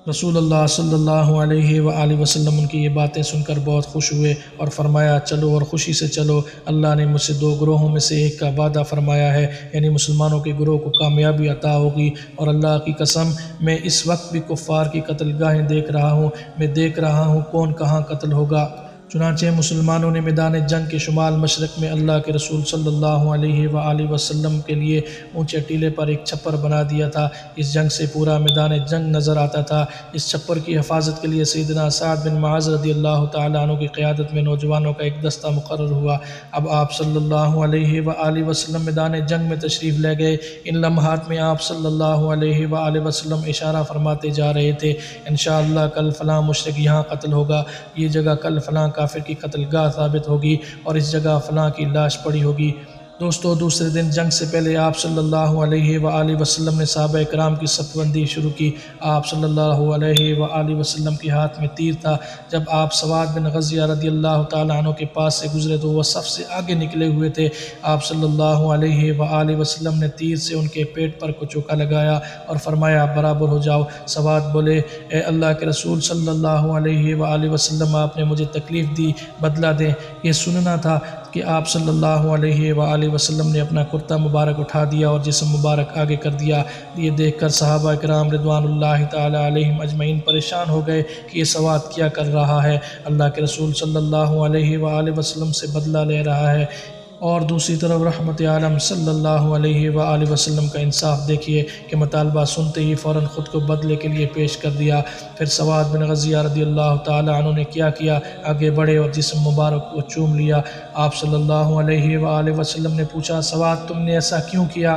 رسول اللہ صلی اللہ علیہ وآلہ وسلم ان کی یہ باتیں سن کر بہت خوش ہوئے اور فرمایا، چلو اور خوشی سے چلو، اللہ نے مجھ سے دو گروہوں میں سے ایک کا وعدہ فرمایا ہے، یعنی مسلمانوں کے گروہ کو کامیابی عطا ہوگی، اور اللہ کی قسم میں اس وقت بھی کفار کی قتل گاہیں دیکھ رہا ہوں، میں دیکھ رہا ہوں کون کہاں قتل ہوگا۔ چنانچہ مسلمانوں نے میدان جنگ کے شمال مشرق میں اللہ کے رسول صلی اللہ علیہ وآلہ وسلم کے لیے اونچے ٹیلے پر ایک چھپر بنا دیا تھا۔ اس جنگ سے پورا میدان جنگ نظر آتا تھا۔ اس چھپر کی حفاظت کے لیے سیدنا سعد بن معاذ رضی اللہ تعالیٰ عنہ کی قیادت میں نوجوانوں کا ایک دستہ مقرر ہوا۔ اب آپ صلی اللہ علیہ وآلہ وسلم میدان جنگ میں تشریف لے گئے۔ ان لمحات میں آپ صلی اللہ علیہ وآلہ وسلم اشارہ فرماتے جا رہے تھے، انشاءاللہ کل فلاں مشرک یہاں قتل ہوگا، یہ جگہ کل فلاں کافر کی قتل گاہ ثابت ہوگی، اور اس جگہ فلاں کی لاش پڑی ہوگی۔ دوستو دوسرے دن جنگ سے پہلے آپ صلی اللہ علیہ وآلہ وسلم نے صحابہ کرام کی صف بندی شروع کی۔ آپ صلی اللہ علیہ وآلہ وسلم کے ہاتھ میں تیر تھا۔ جب آپ سواد بن غزیہ رضی اللہ تعالیٰ عنہ کے پاس سے گزرے تو وہ صف سے آگے نکلے ہوئے تھے۔ آپ صلی اللہ علیہ وآلہ وسلم نے تیر سے ان کے پیٹ پر کو چوکا لگایا اور فرمایا برابر ہو جاؤ۔ سواد بولے اے اللہ کے رسول صلی اللہ علیہ وآلہ وسلم آپ نے مجھے تکلیف دی، بدلہ دیں۔ یہ سننا تھا کہ آپ صلی اللہ علیہ وآلہ وسلم نے اپنا کرتا مبارک اٹھا دیا اور جسم مبارک آگے کر دیا۔ یہ دیکھ کر صحابہ کرام رضوان اللہ تعالی علیہم اجمعین پریشان ہو گئے کہ یہ سواد کیا کر رہا ہے، اللہ کے رسول صلی اللہ علیہ وآلہ وسلم سے بدلہ لے رہا ہے۔ اور دوسری طرف رحمت عالم صلی اللہ علیہ وآلہ وسلم کا انصاف دیکھیے کہ مطالبہ سنتے ہی فوراً خود کو بدلے کے لیے پیش کر دیا۔ پھر سواد بن غزیہ رضی اللہ تعالی عنہ نے کیا آگے بڑھے اور جسم مبارک کو چوم لیا۔ آپ صلی اللہ علیہ وآلہ وسلم نے پوچھا سواد تم نے ایسا کیوں کیا؟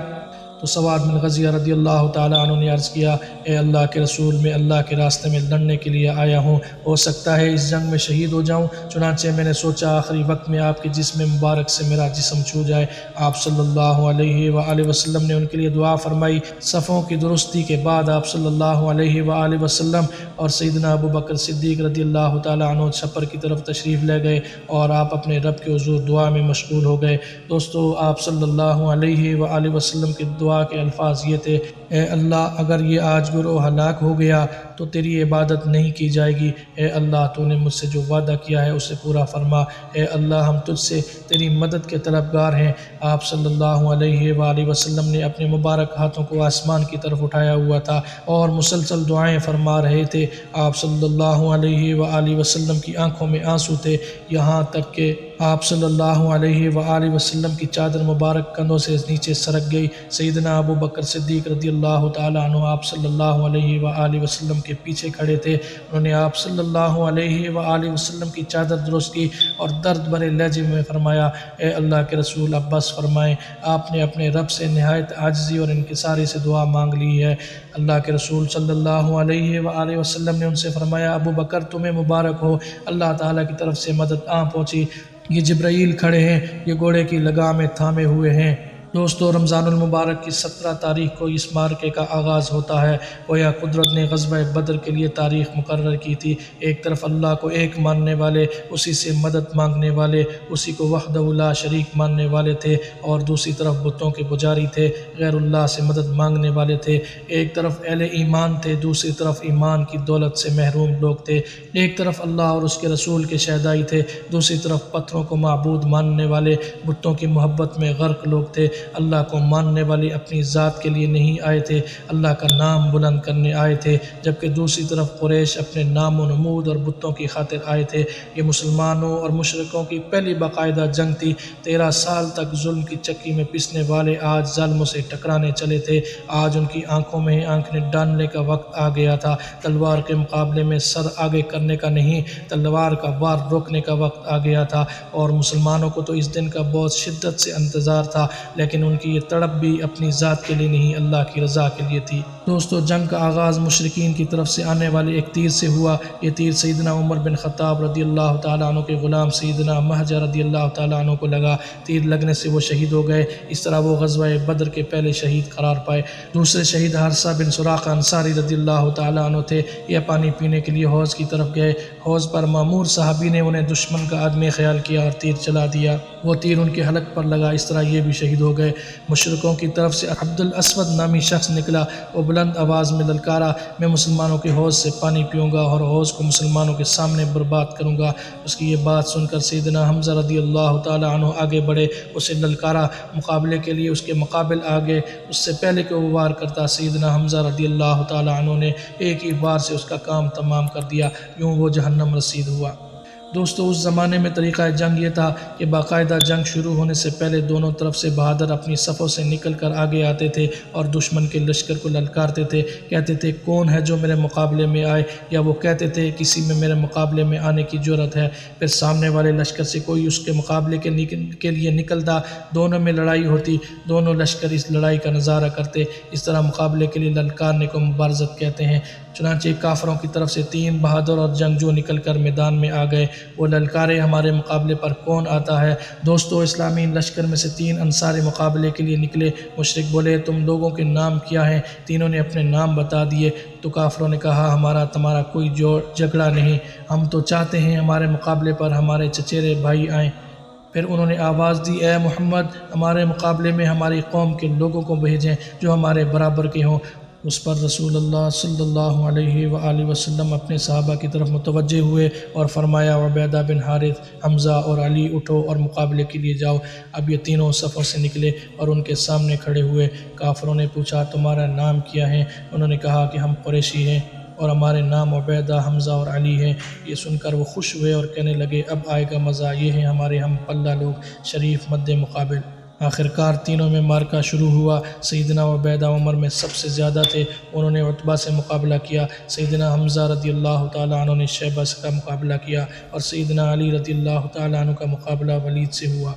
تو سواد بن غزیہ رضی اللہ تعالی عنہ نے عرض کیا اے اللہ کے رسول میں اللہ کے راستے میں لڑنے کے لیے آیا ہوں، ہو سکتا ہے اس جنگ میں شہید ہو جاؤں، چنانچہ میں نے سوچا آخری وقت میں آپ کے جسم مبارک سے میرا جسم چھو جائے۔ آپ صلی اللہ علیہ وآلہ وسلم نے ان کے لیے دعا فرمائی۔ صفوں کی درستی کے بعد آپ صلی اللہ علیہ وآلہ وسلم اور سیدنا ابو بکر صدیق رضی اللہ تعالی عنہ چھپر کی طرف تشریف لے گئے اور آپ اپنے رب کے حضور دعا میں مشغول ہو گئے۔ دوستو آپ صلی اللہ علیہ وآلہ وسلم کی دعا کے الفاظ یہ تھے اے اللہ اگر یہ آج گروہ ہلاک ہو گیا تو تیری عبادت نہیں کی جائے گی، اے اللہ تو نے مجھ سے جو وعدہ کیا ہے اسے پورا فرما، اے اللہ ہم تجھ سے تیری مدد کے طلبگار ہیں۔ آپ صلی اللہ علیہ وآلہ وسلم نے اپنے مبارک ہاتھوں کو آسمان کی طرف اٹھایا ہوا تھا اور مسلسل دعائیں فرما رہے تھے۔ آپ صلی اللہ علیہ وآلہ وسلم کی آنکھوں میں آنسو تھے، یہاں تک کہ آپ صلی اللہ علیہ وآلہ وسلم کی چادر مبارک کندھوں سے نیچے سرک گئی۔ سیدنا ابو بکر صدیق رضی اللہ تعالیٰ عنہ آپ صلی اللہ علیہ وآلہ وسلم کے پیچھے کھڑے تھے۔ انہوں نے آپ صلی اللہ علیہ وآلہ وسلم کی چادر درست کی اور درد بھرے لہجے میں فرمایا اے اللہ کے رسول اب بس فرمائیں، آپ نے اپنے رب سے نہایت عاجزی اور انکساری سے دعا مانگ لی ہے۔ اللہ کے رسول صلی اللہ علیہ وآلہ وسلم نے ان سے فرمایا ابو بکر تمہیں مبارک ہو، اللہ تعالیٰ کی طرف سے مدد پہنچی، یہ جبرائیل کھڑے ہیں، یہ گھوڑے کی لگامیں تھامے ہوئے ہیں۔ دوستو رمضان المبارک کی 17 تاریخ کو اس معرکے کا آغاز ہوتا ہے۔ گویا قدرت نے غزوہ بدر کے لیے تاریخ مقرر کی تھی۔ ایک طرف اللہ کو ایک ماننے والے، اسی سے مدد مانگنے والے، اسی کو وحدہ لا شریک ماننے والے تھے، اور دوسری طرف بتوں کے پجاری تھے، غیر اللہ سے مدد مانگنے والے تھے۔ ایک طرف اہل ایمان تھے، دوسری طرف ایمان کی دولت سے محروم لوگ تھے۔ ایک طرف اللہ اور اس کے رسول کے شہدائی تھے، دوسری طرف پتھروں کو معبود ماننے والے، بتوں کی محبت میں غرق لوگ تھے۔ اللہ کو ماننے والے اپنی ذات کے لیے نہیں آئے تھے، اللہ کا نام بلند کرنے آئے تھے، جبکہ دوسری طرف قریش اپنے نام و نمود اور بتوں کی خاطر آئے تھے۔ یہ مسلمانوں اور مشرکوں کی پہلی باقاعدہ جنگ تھی۔ 13 سال تک ظلم کی چکی میں پسنے والے آج ظالموں سے ٹکرانے چلے تھے۔ آج ان کی آنکھوں میں آنکھیں ڈالنے کا وقت آ گیا تھا۔ تلوار کے مقابلے میں سر آگے کرنے کا نہیں، تلوار کا وار روکنے کا وقت آ گیا تھا، اور مسلمانوں کو تو اس دن کا بہت شدت سے انتظار تھا، لیکن ان کی یہ تڑپ بھی اپنی ذات کے لیے نہیں، اللہ کی رضا کے لیے تھی۔ دوستو جنگ کا آغاز مشرکین کی طرف سے آنے والے ایک تیر سے ہوا۔ یہ تیر سیدنا عمر بن خطاب رضی اللہ تعالیٰ عنہ کے غلام سیدنا مہجہ رضی اللہ تعالیٰ عنہ کو لگا۔ تیر لگنے سے وہ شہید ہو گئے۔ اس طرح وہ غزوہ بدر کے پہلے شہید قرار پائے۔ دوسرے شہید حارثہ بن سراقہ انصاری رضی اللہ تعالیٰ عنہ تھے۔ یہ پانی پینے کے لیے حوض کی طرف گئے۔ حوض پر مامور صحابی نے انہیں دشمن کا آدمی خیال کیا اور تیر چلا دیا۔ وہ تیر ان کے حلق پر لگا، اس طرح یہ بھی شہید ہو گئے۔ مشرکوں کی طرف سے عبد الاسود نامی شخص نکلا۔ وہ بلند آواز میں للکارا میں مسلمانوں کے حوض سے پانی پیوں گا اور حوض کو مسلمانوں کے سامنے برباد کروں گا۔ اس کی یہ بات سن کر سیدنا حمزہ رضی اللہ تعالی عنہ آگے بڑھے، اسے للکارا، مقابلے کے لیے اس کے مقابل آگے اس سے پہلے کہ وہ وار کرتا سیدنا حمزہ رضی اللہ تعالی عنہ نے ایک ہی وار سے اس کا کام تمام کر دیا، یوں وہ جہنم رسید ہوا۔ دوستو اس زمانے میں طریقہ جنگ یہ تھا کہ باقاعدہ جنگ شروع ہونے سے پہلے دونوں طرف سے بہادر اپنی صفوں سے نکل کر آگے آتے تھے اور دشمن کے لشکر کو للکارتے تھے، کہتے تھے کون ہے جو میرے مقابلے میں آئے، یا وہ کہتے تھے کسی میں میرے مقابلے میں آنے کی جرأت ہے۔ پھر سامنے والے لشکر سے کوئی اس کے مقابلے کے لیے نکلتا، دونوں میں لڑائی ہوتی، دونوں لشکر اس لڑائی کا نظارہ کرتے۔ اس طرح مقابلے کے لیے للکارنے کو مبارزت کہتے ہیں۔ چنانچہ کافروں کی طرف سے 3 بہادر اور جنگجو نکل کر میدان میں آ گئے۔ وہ للکارے ہمارے مقابلے پر کون آتا ہے؟ دوستو، اسلامی لشکر میں سے 3 انصار مقابلے کے لیے نکلے۔ مشرک بولے تم لوگوں کے نام کیا ہیں؟ تینوں نے اپنے نام بتا دیے تو کافروں نے کہا ہمارا تمہارا کوئی جھگڑا نہیں، ہم تو چاہتے ہیں ہمارے مقابلے پر ہمارے چچیرے بھائی آئیں۔ پھر انہوں نے آواز دی اے محمد، ہمارے مقابلے میں ہماری قوم کے لوگوں کو بھیجیں جو ہمارے برابر کے ہوں۔ اس پر رسول اللہ صلی اللہ علیہ وآلہ وسلم اپنے صحابہ کی طرف متوجہ ہوئے اور فرمایا عبیدہ بن حارث، حمزہ اور علی اٹھو اور مقابلے کے لیے جاؤ۔ اب یہ تینوں صفوں سے نکلے اور ان کے سامنے کھڑے ہوئے۔ کافروں نے پوچھا تمہارا نام کیا ہے؟ انہوں نے کہا کہ ہم قریشی ہیں اور ہمارے نام عبیدہ، حمزہ اور علی ہیں۔ یہ سن کر وہ خوش ہوئے اور کہنے لگے اب آئے گا مزہ، یہ ہیں ہمارے ہم پلہ لوگ، شریف مد مقابل۔ آخرکار تینوں میں معرکہ شروع ہوا۔ سیدنا عبیدہ عمر میں سب سے زیادہ تھے، انہوں نے عتبہ سے مقابلہ کیا۔ سیدنا حمزہ رضی اللہ تعالیٰ عنہ نے شیبہ کا مقابلہ کیا اور سیدنا علی رضی اللہ تعالیٰ عنہ کا مقابلہ ولید سے ہوا۔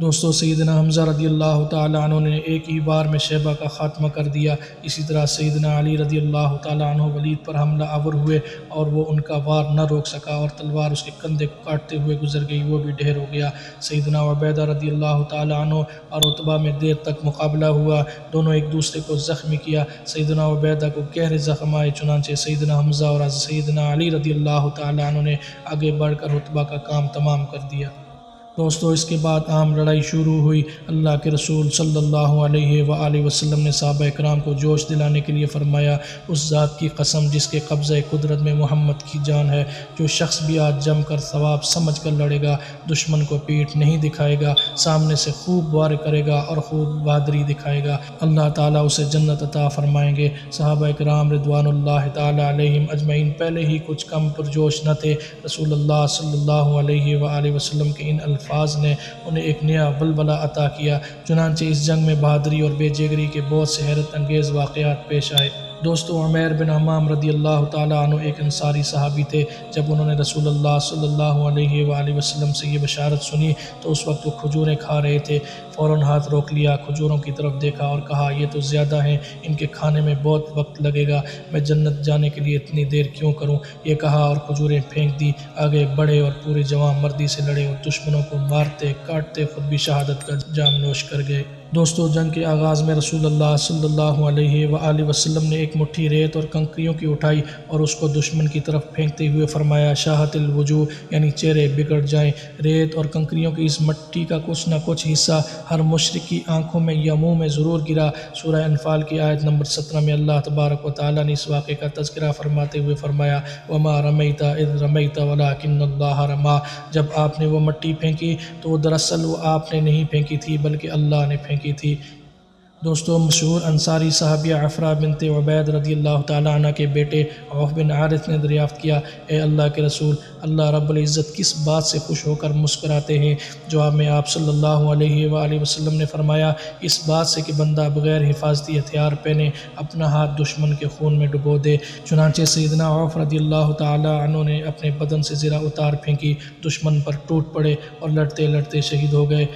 دوستو، سیدنا حمزہ رضی اللہ تعالیٰ عنہ نے ایک ہی بار میں شیبہ کا خاتمہ کر دیا۔ اسی طرح سیدنا علی رضی اللہ تعالیٰ عنہ ولید پر حملہ آور ہوئے اور وہ ان کا وار نہ روک سکا اور تلوار اس کے کندھے کو کاٹتے ہوئے گزر گئی، وہ بھی ڈھیر ہو گیا۔ سیدنا عبیدہ رضی اللہ تعالیٰ عنہ اور عتبہ میں دیر تک مقابلہ ہوا، دونوں ایک دوسرے کو زخمی کیا۔ سیدنا عبیدہ کو گہرے زخم آئے، چنانچہ سیدنا حمزہ اور سیدنا علی رضی اللہ تعالیٰ عنہ نے آگے بڑھ کر عتبہ کا کام تمام کر دیا۔ دوستو، اس کے بعد عام لڑائی شروع ہوئی۔ اللہ کے رسول صلی اللہ علیہ وآلہ وسلم نے صحابہ اکرام کو جوش دلانے کے لیے فرمایا اس ذات کی قسم جس کے قبضہ قدرت میں محمد کی جان ہے، جو شخص بھی آج جم کر ثواب سمجھ کر لڑے گا، دشمن کو پیٹھ نہیں دکھائے گا، سامنے سے خوب وار کرے گا اور خوب بہادری دکھائے گا، اللہ تعالیٰ اسے جنت عطا فرمائیں گے۔ صحابہ اکرام رضوان اللہ تعالیٰ علیہم اجمعین پہلے ہی کچھ کم پرجوش نہ تھے۔ رسول اللہ صلی اللہ علیہ وآلہ وسلم کے ان الفاظ نے انہیں ایک نیا ولولہ عطا کیا، چنانچہ اس جنگ میں بہادری اور بے جگری کے بہت سے حیرت انگیز واقعات پیش آئے۔ دوستو، عمیر بن حمام رضی اللہ تعالیٰ عنہ ایک انصاری صحابی تھے۔ جب انہوں نے رسول اللہ صلی اللہ علیہ وآلہ وسلم سے یہ بشارت سنی تو اس وقت وہ کھجوریں کھا رہے تھے، فوراً ہاتھ روک لیا، کھجوروں کی طرف دیکھا اور کہا یہ تو زیادہ ہیں، ان کے کھانے میں بہت وقت لگے گا، میں جنت جانے کے لیے اتنی دیر کیوں کروں؟ یہ کہا اور کھجوریں پھینک دی، آگے بڑھے اور پورے جواں مردی سے لڑے اور دشمنوں کو مارتے کاٹتے خود بھی شہادت کا جام نوش کر گئے۔ دوستو، جنگ کے آغاز میں رسول اللہ صلی اللہ علیہ وآلہ وسلم نے ایک مٹھی ریت اور کنکریوں کی اٹھائی اور اس کو دشمن کی طرف پھینکتے ہوئے فرمایا شاہت الوجوہ، یعنی چہرے بگڑ جائیں۔ ریت اور کنکریوں کی اس مٹی کا کچھ نہ کچھ حصہ ہر مشرک کی آنکھوں میں یا منہ میں ضرور گرا۔ سورہ انفال کی آیت نمبر 17 میں اللہ تبارک و تعالیٰ نے اس واقعے کا تذکرہ فرماتے ہوئے فرمایا وَمَا رَمَيْتَ إِذْ رَمَيْتَ وَلَكِنَّ اللَّهَ رَمَى، جب آپ نے وہ مٹی پھینکی تو دراصل وہ آپ نے نہیں پھینکی تھی بلکہ اللہ نے پھینکی تھی۔ دوستو، مشہور انصاری صحابیہ عفرہ بنت عبید رضی اللہ تعالیٰ عنہ کے بیٹے عوف بن حارث نے دریافت کیا اے اللہ کے رسول، اللہ رب العزت کس بات سے خوش ہو کر مسکراتے ہیں؟ جواب میں آپ صلی اللہ علیہ وآلہ وسلم نے فرمایا اس بات سے کہ بندہ بغیر حفاظتی ہتھیار پہنے اپنا ہاتھ دشمن کے خون میں ڈبو دے۔ چنانچہ سیدنا عوف رضی اللہ تعالیٰ عنہ نے اپنے بدن سے زرہ اتار پھینکی، دشمن پر ٹوٹ پڑے اور لڑتے لڑتے شہید ہو گئے۔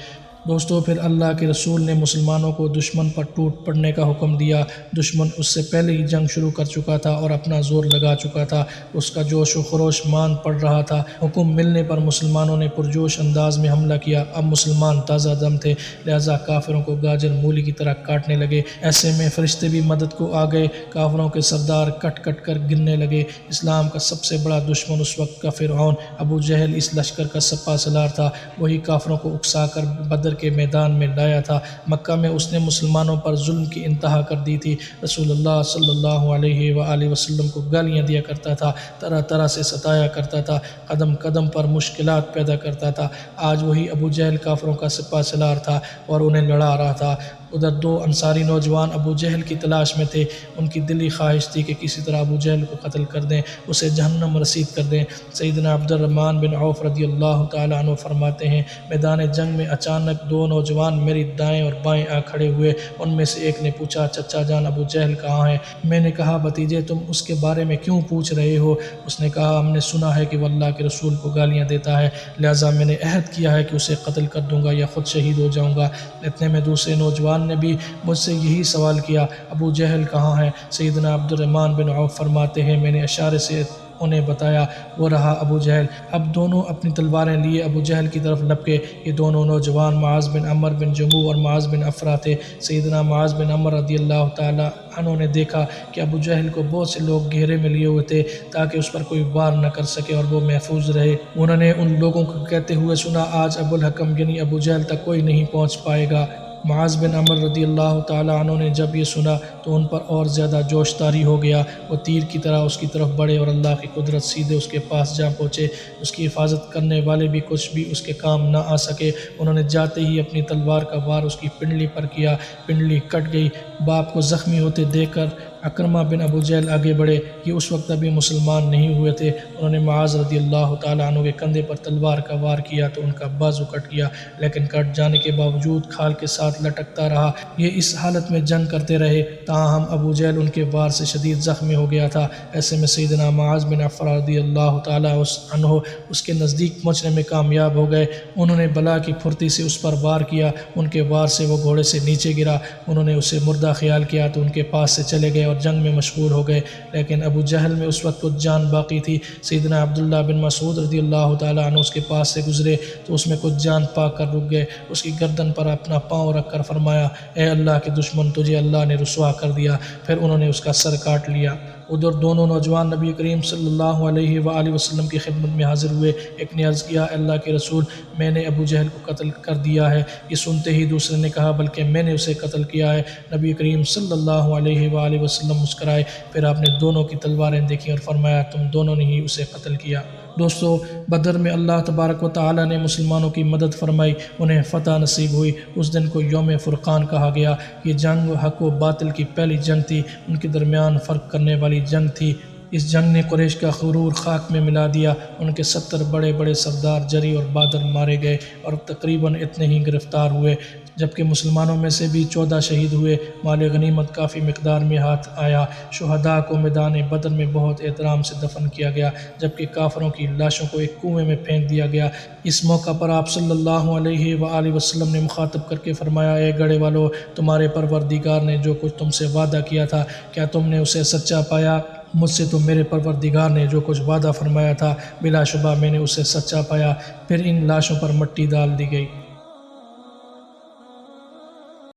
دوستو، پھر اللہ کے رسول نے مسلمانوں کو دشمن پر ٹوٹ پڑنے کا حکم دیا۔ دشمن اس سے پہلے ہی جنگ شروع کر چکا تھا اور اپنا زور لگا چکا تھا، اس کا جوش و خروش مان پڑ رہا تھا۔ حکم ملنے پر مسلمانوں نے پرجوش انداز میں حملہ کیا۔ اب مسلمان تازہ دم تھے، لہٰذا کافروں کو گاجر مولی کی طرح کاٹنے لگے۔ ایسے میں فرشتے بھی مدد کو آ گئے، کافروں کے سردار کٹ کٹ کر گرنے لگے۔ اسلام کا سب سے بڑا دشمن اس وقت کا فرعون ابو جہل اس لشکر کا سپہ سالار تھا، وہی کافروں کو اکسا کر بدر کے میدان میں لایا تھا۔ مکہ میں اس نے مسلمانوں پر ظلم کی انتہا کر دی تھی، رسول اللہ صلی اللہ علیہ وآلہ وسلم کو گالیاں دیا کرتا تھا، طرح طرح سے ستایا کرتا تھا، قدم قدم پر مشکلات پیدا کرتا تھا۔ آج وہی ابو جہل کافروں کا سپہ سالار تھا اور انہیں لڑا رہا تھا۔ ادھر دو انصاری نوجوان ابو جہل کی تلاش میں تھے، ان کی دلی خواہش تھی کہ کسی طرح ابو جہل کو قتل کر دیں، اسے جہنم رسید کر دیں۔ سیدنا عبد الرحمن بن عوف رضی اللہ تعالیٰ عنہ فرماتے ہیں میدان جنگ میں اچانک دو نوجوان میری دائیں اور بائیں آ کھڑے ہوئے۔ ان میں سے ایک نے پوچھا چچا جان ابو جہل کہاں ہے؟ میں نے کہا بھتیجے تم اس کے بارے میں کیوں پوچھ رہے ہو؟ اس نے کہا ہم نے سنا ہے کہ وہ اللہ کے رسول کو گالیاں دیتا ہے، لہٰذا میں نے عہد کیا ہے کہ اسے قتل کر دوں گا یا خود شہید ہو جاؤں گا۔ اتنے میں دوسرے نوجوان نوجوان نے بھی مجھ سے یہی سوال کیا، ابو جہل کہاں ہے؟ سیدنا عبد الرحمن بن عوف فرماتے ہیں میں نے اشارے سے انہیں بتایا، وہ رہا ابو جہل۔ اب دونوں اپنی تلواریں لیے ابو جہل کی طرف لپکے۔ یہ دونوں نوجوان معاذ بن عمر بن جموح اور معاذ بن افرا تھے۔ سیدنا معاذ بن عمر رضی اللہ تعالی عنہ نے دیکھا کہ ابو جہل کو بہت سے لوگ گھیرے میں لیے ہوئے تھے تاکہ اس پر کوئی وار نہ کر سکے اور وہ محفوظ رہے۔ انہوں نے ان لوگوں کو کہتے ہوئے سنا، آج ابو الحکم یعنی ابو جہل تک کوئی نہیں پہنچ پائے گا۔ معاذ بن عمر رضی اللہ تعالی عنہ نے جب یہ سنا تو ان پر اور زیادہ جوش طاری ہو گیا۔ وہ تیر کی طرح اس کی طرف بڑھے اور اللہ کی قدرت سیدھے اس کے پاس جا پہنچے۔ اس کی حفاظت کرنے والے بھی کچھ بھی اس کے کام نہ آ سکے۔ انہوں نے جاتے ہی اپنی تلوار کا وار اس کی پنڈلی پر کیا، پنڈلی کٹ گئی۔ باپ کو زخمی ہوتے دیکھ کر عکرمہ بن ابو جہل آگے بڑھے۔ یہ اس وقت ابھی مسلمان نہیں ہوئے تھے۔ انہوں نے معاذ رضی اللہ تعالیٰ عنہ کے کندھے پر تلوار کا وار کیا تو ان کا بازو کٹ گیا، لیکن کٹ جانے کے باوجود کھال کے ساتھ لٹکتا رہا۔ یہ اس حالت میں جنگ کرتے رہے تاہم ابو جہل ان کے وار سے شدید زخمی ہو گیا تھا۔ ایسے میں سیدنا معاذ بن عفرا رضی اللہ تعالیٰ عنہ اس کے نزدیک پہنچنے میں کامیاب ہو گئے۔ انہوں نے بلا کی پھرتی سے اس پر وار کیا، ان کے وار سے وہ گھوڑے سے نیچے گرا۔ انہوں نے اسے مردہ خیال کیا تو ان کے پاس سے چلے گئے اور جنگ میں مشغول ہو گئے، لیکن ابو جہل میں اس وقت کچھ جان باقی تھی۔ سیدنا عبداللہ بن مسعود رضی اللہ تعالیٰ عنہ اس کے پاس سے گزرے تو اس میں کچھ جان پا کر رک گئے۔ اس کی گردن پر اپنا پاؤں رکھ کر فرمایا، اے اللہ کے دشمن، تجھے اللہ نے رسوا کر دیا۔ پھر انہوں نے اس کا سر کاٹ لیا۔ ادھر دونوں نوجوان نبی کریم صلی اللہ علیہ وآلہ وسلم کی خدمت میں حاضر ہوئے۔ ایک نے عرض کیا، اللہ کے رسول، میں نے ابو جہل کو قتل کر دیا ہے۔ یہ سنتے ہی دوسرے نے کہا، بلکہ میں نے اسے قتل کیا ہے۔ نبی کریم صلی اللہ علیہ وآلہ وسلم مسکرائے، پھر آپ نے دونوں کی تلواریں دیکھیں اور فرمایا، تم دونوں نے ہی اسے قتل کیا۔ دوستو، بدر میں اللہ تبارک و تعالی نے مسلمانوں کی مدد فرمائی، انہیں فتح نصیب ہوئی۔ اس دن کو یوم فرقان کہا گیا۔ یہ جنگ حق و باطل کی پہلی جنگ تھی، ان کے درمیان فرق کرنے والی جنگ تھی۔ اس جنگ نے قریش کا غرور خاک میں ملا دیا۔ ان کے 70 بڑے بڑے سردار جری اور بادر مارے گئے اور تقریباً اتنے ہی گرفتار ہوئے، جبکہ مسلمانوں میں سے بھی 14 شہید ہوئے۔ مال غنیمت کافی مقدار میں ہاتھ آیا۔ شہداء کو میدان بدر میں بہت احترام سے دفن کیا گیا، جبکہ کافروں کی لاشوں کو ایک کنویں میں پھینک دیا گیا۔ اس موقع پر آپ صلی اللہ علیہ وآلہ وسلم نے مخاطب کر کے فرمایا، اے گڑھے والو، تمہارے پروردگار نے جو کچھ تم سے وعدہ کیا تھا، کیا تم نے اسے سچا پایا؟ مجھ سے تو میرے پروردگار نے جو کچھ وعدہ فرمایا تھا، بلا شبہ میں نے اسے سچا پایا۔ پھر ان لاشوں پر مٹی ڈال دی گئی۔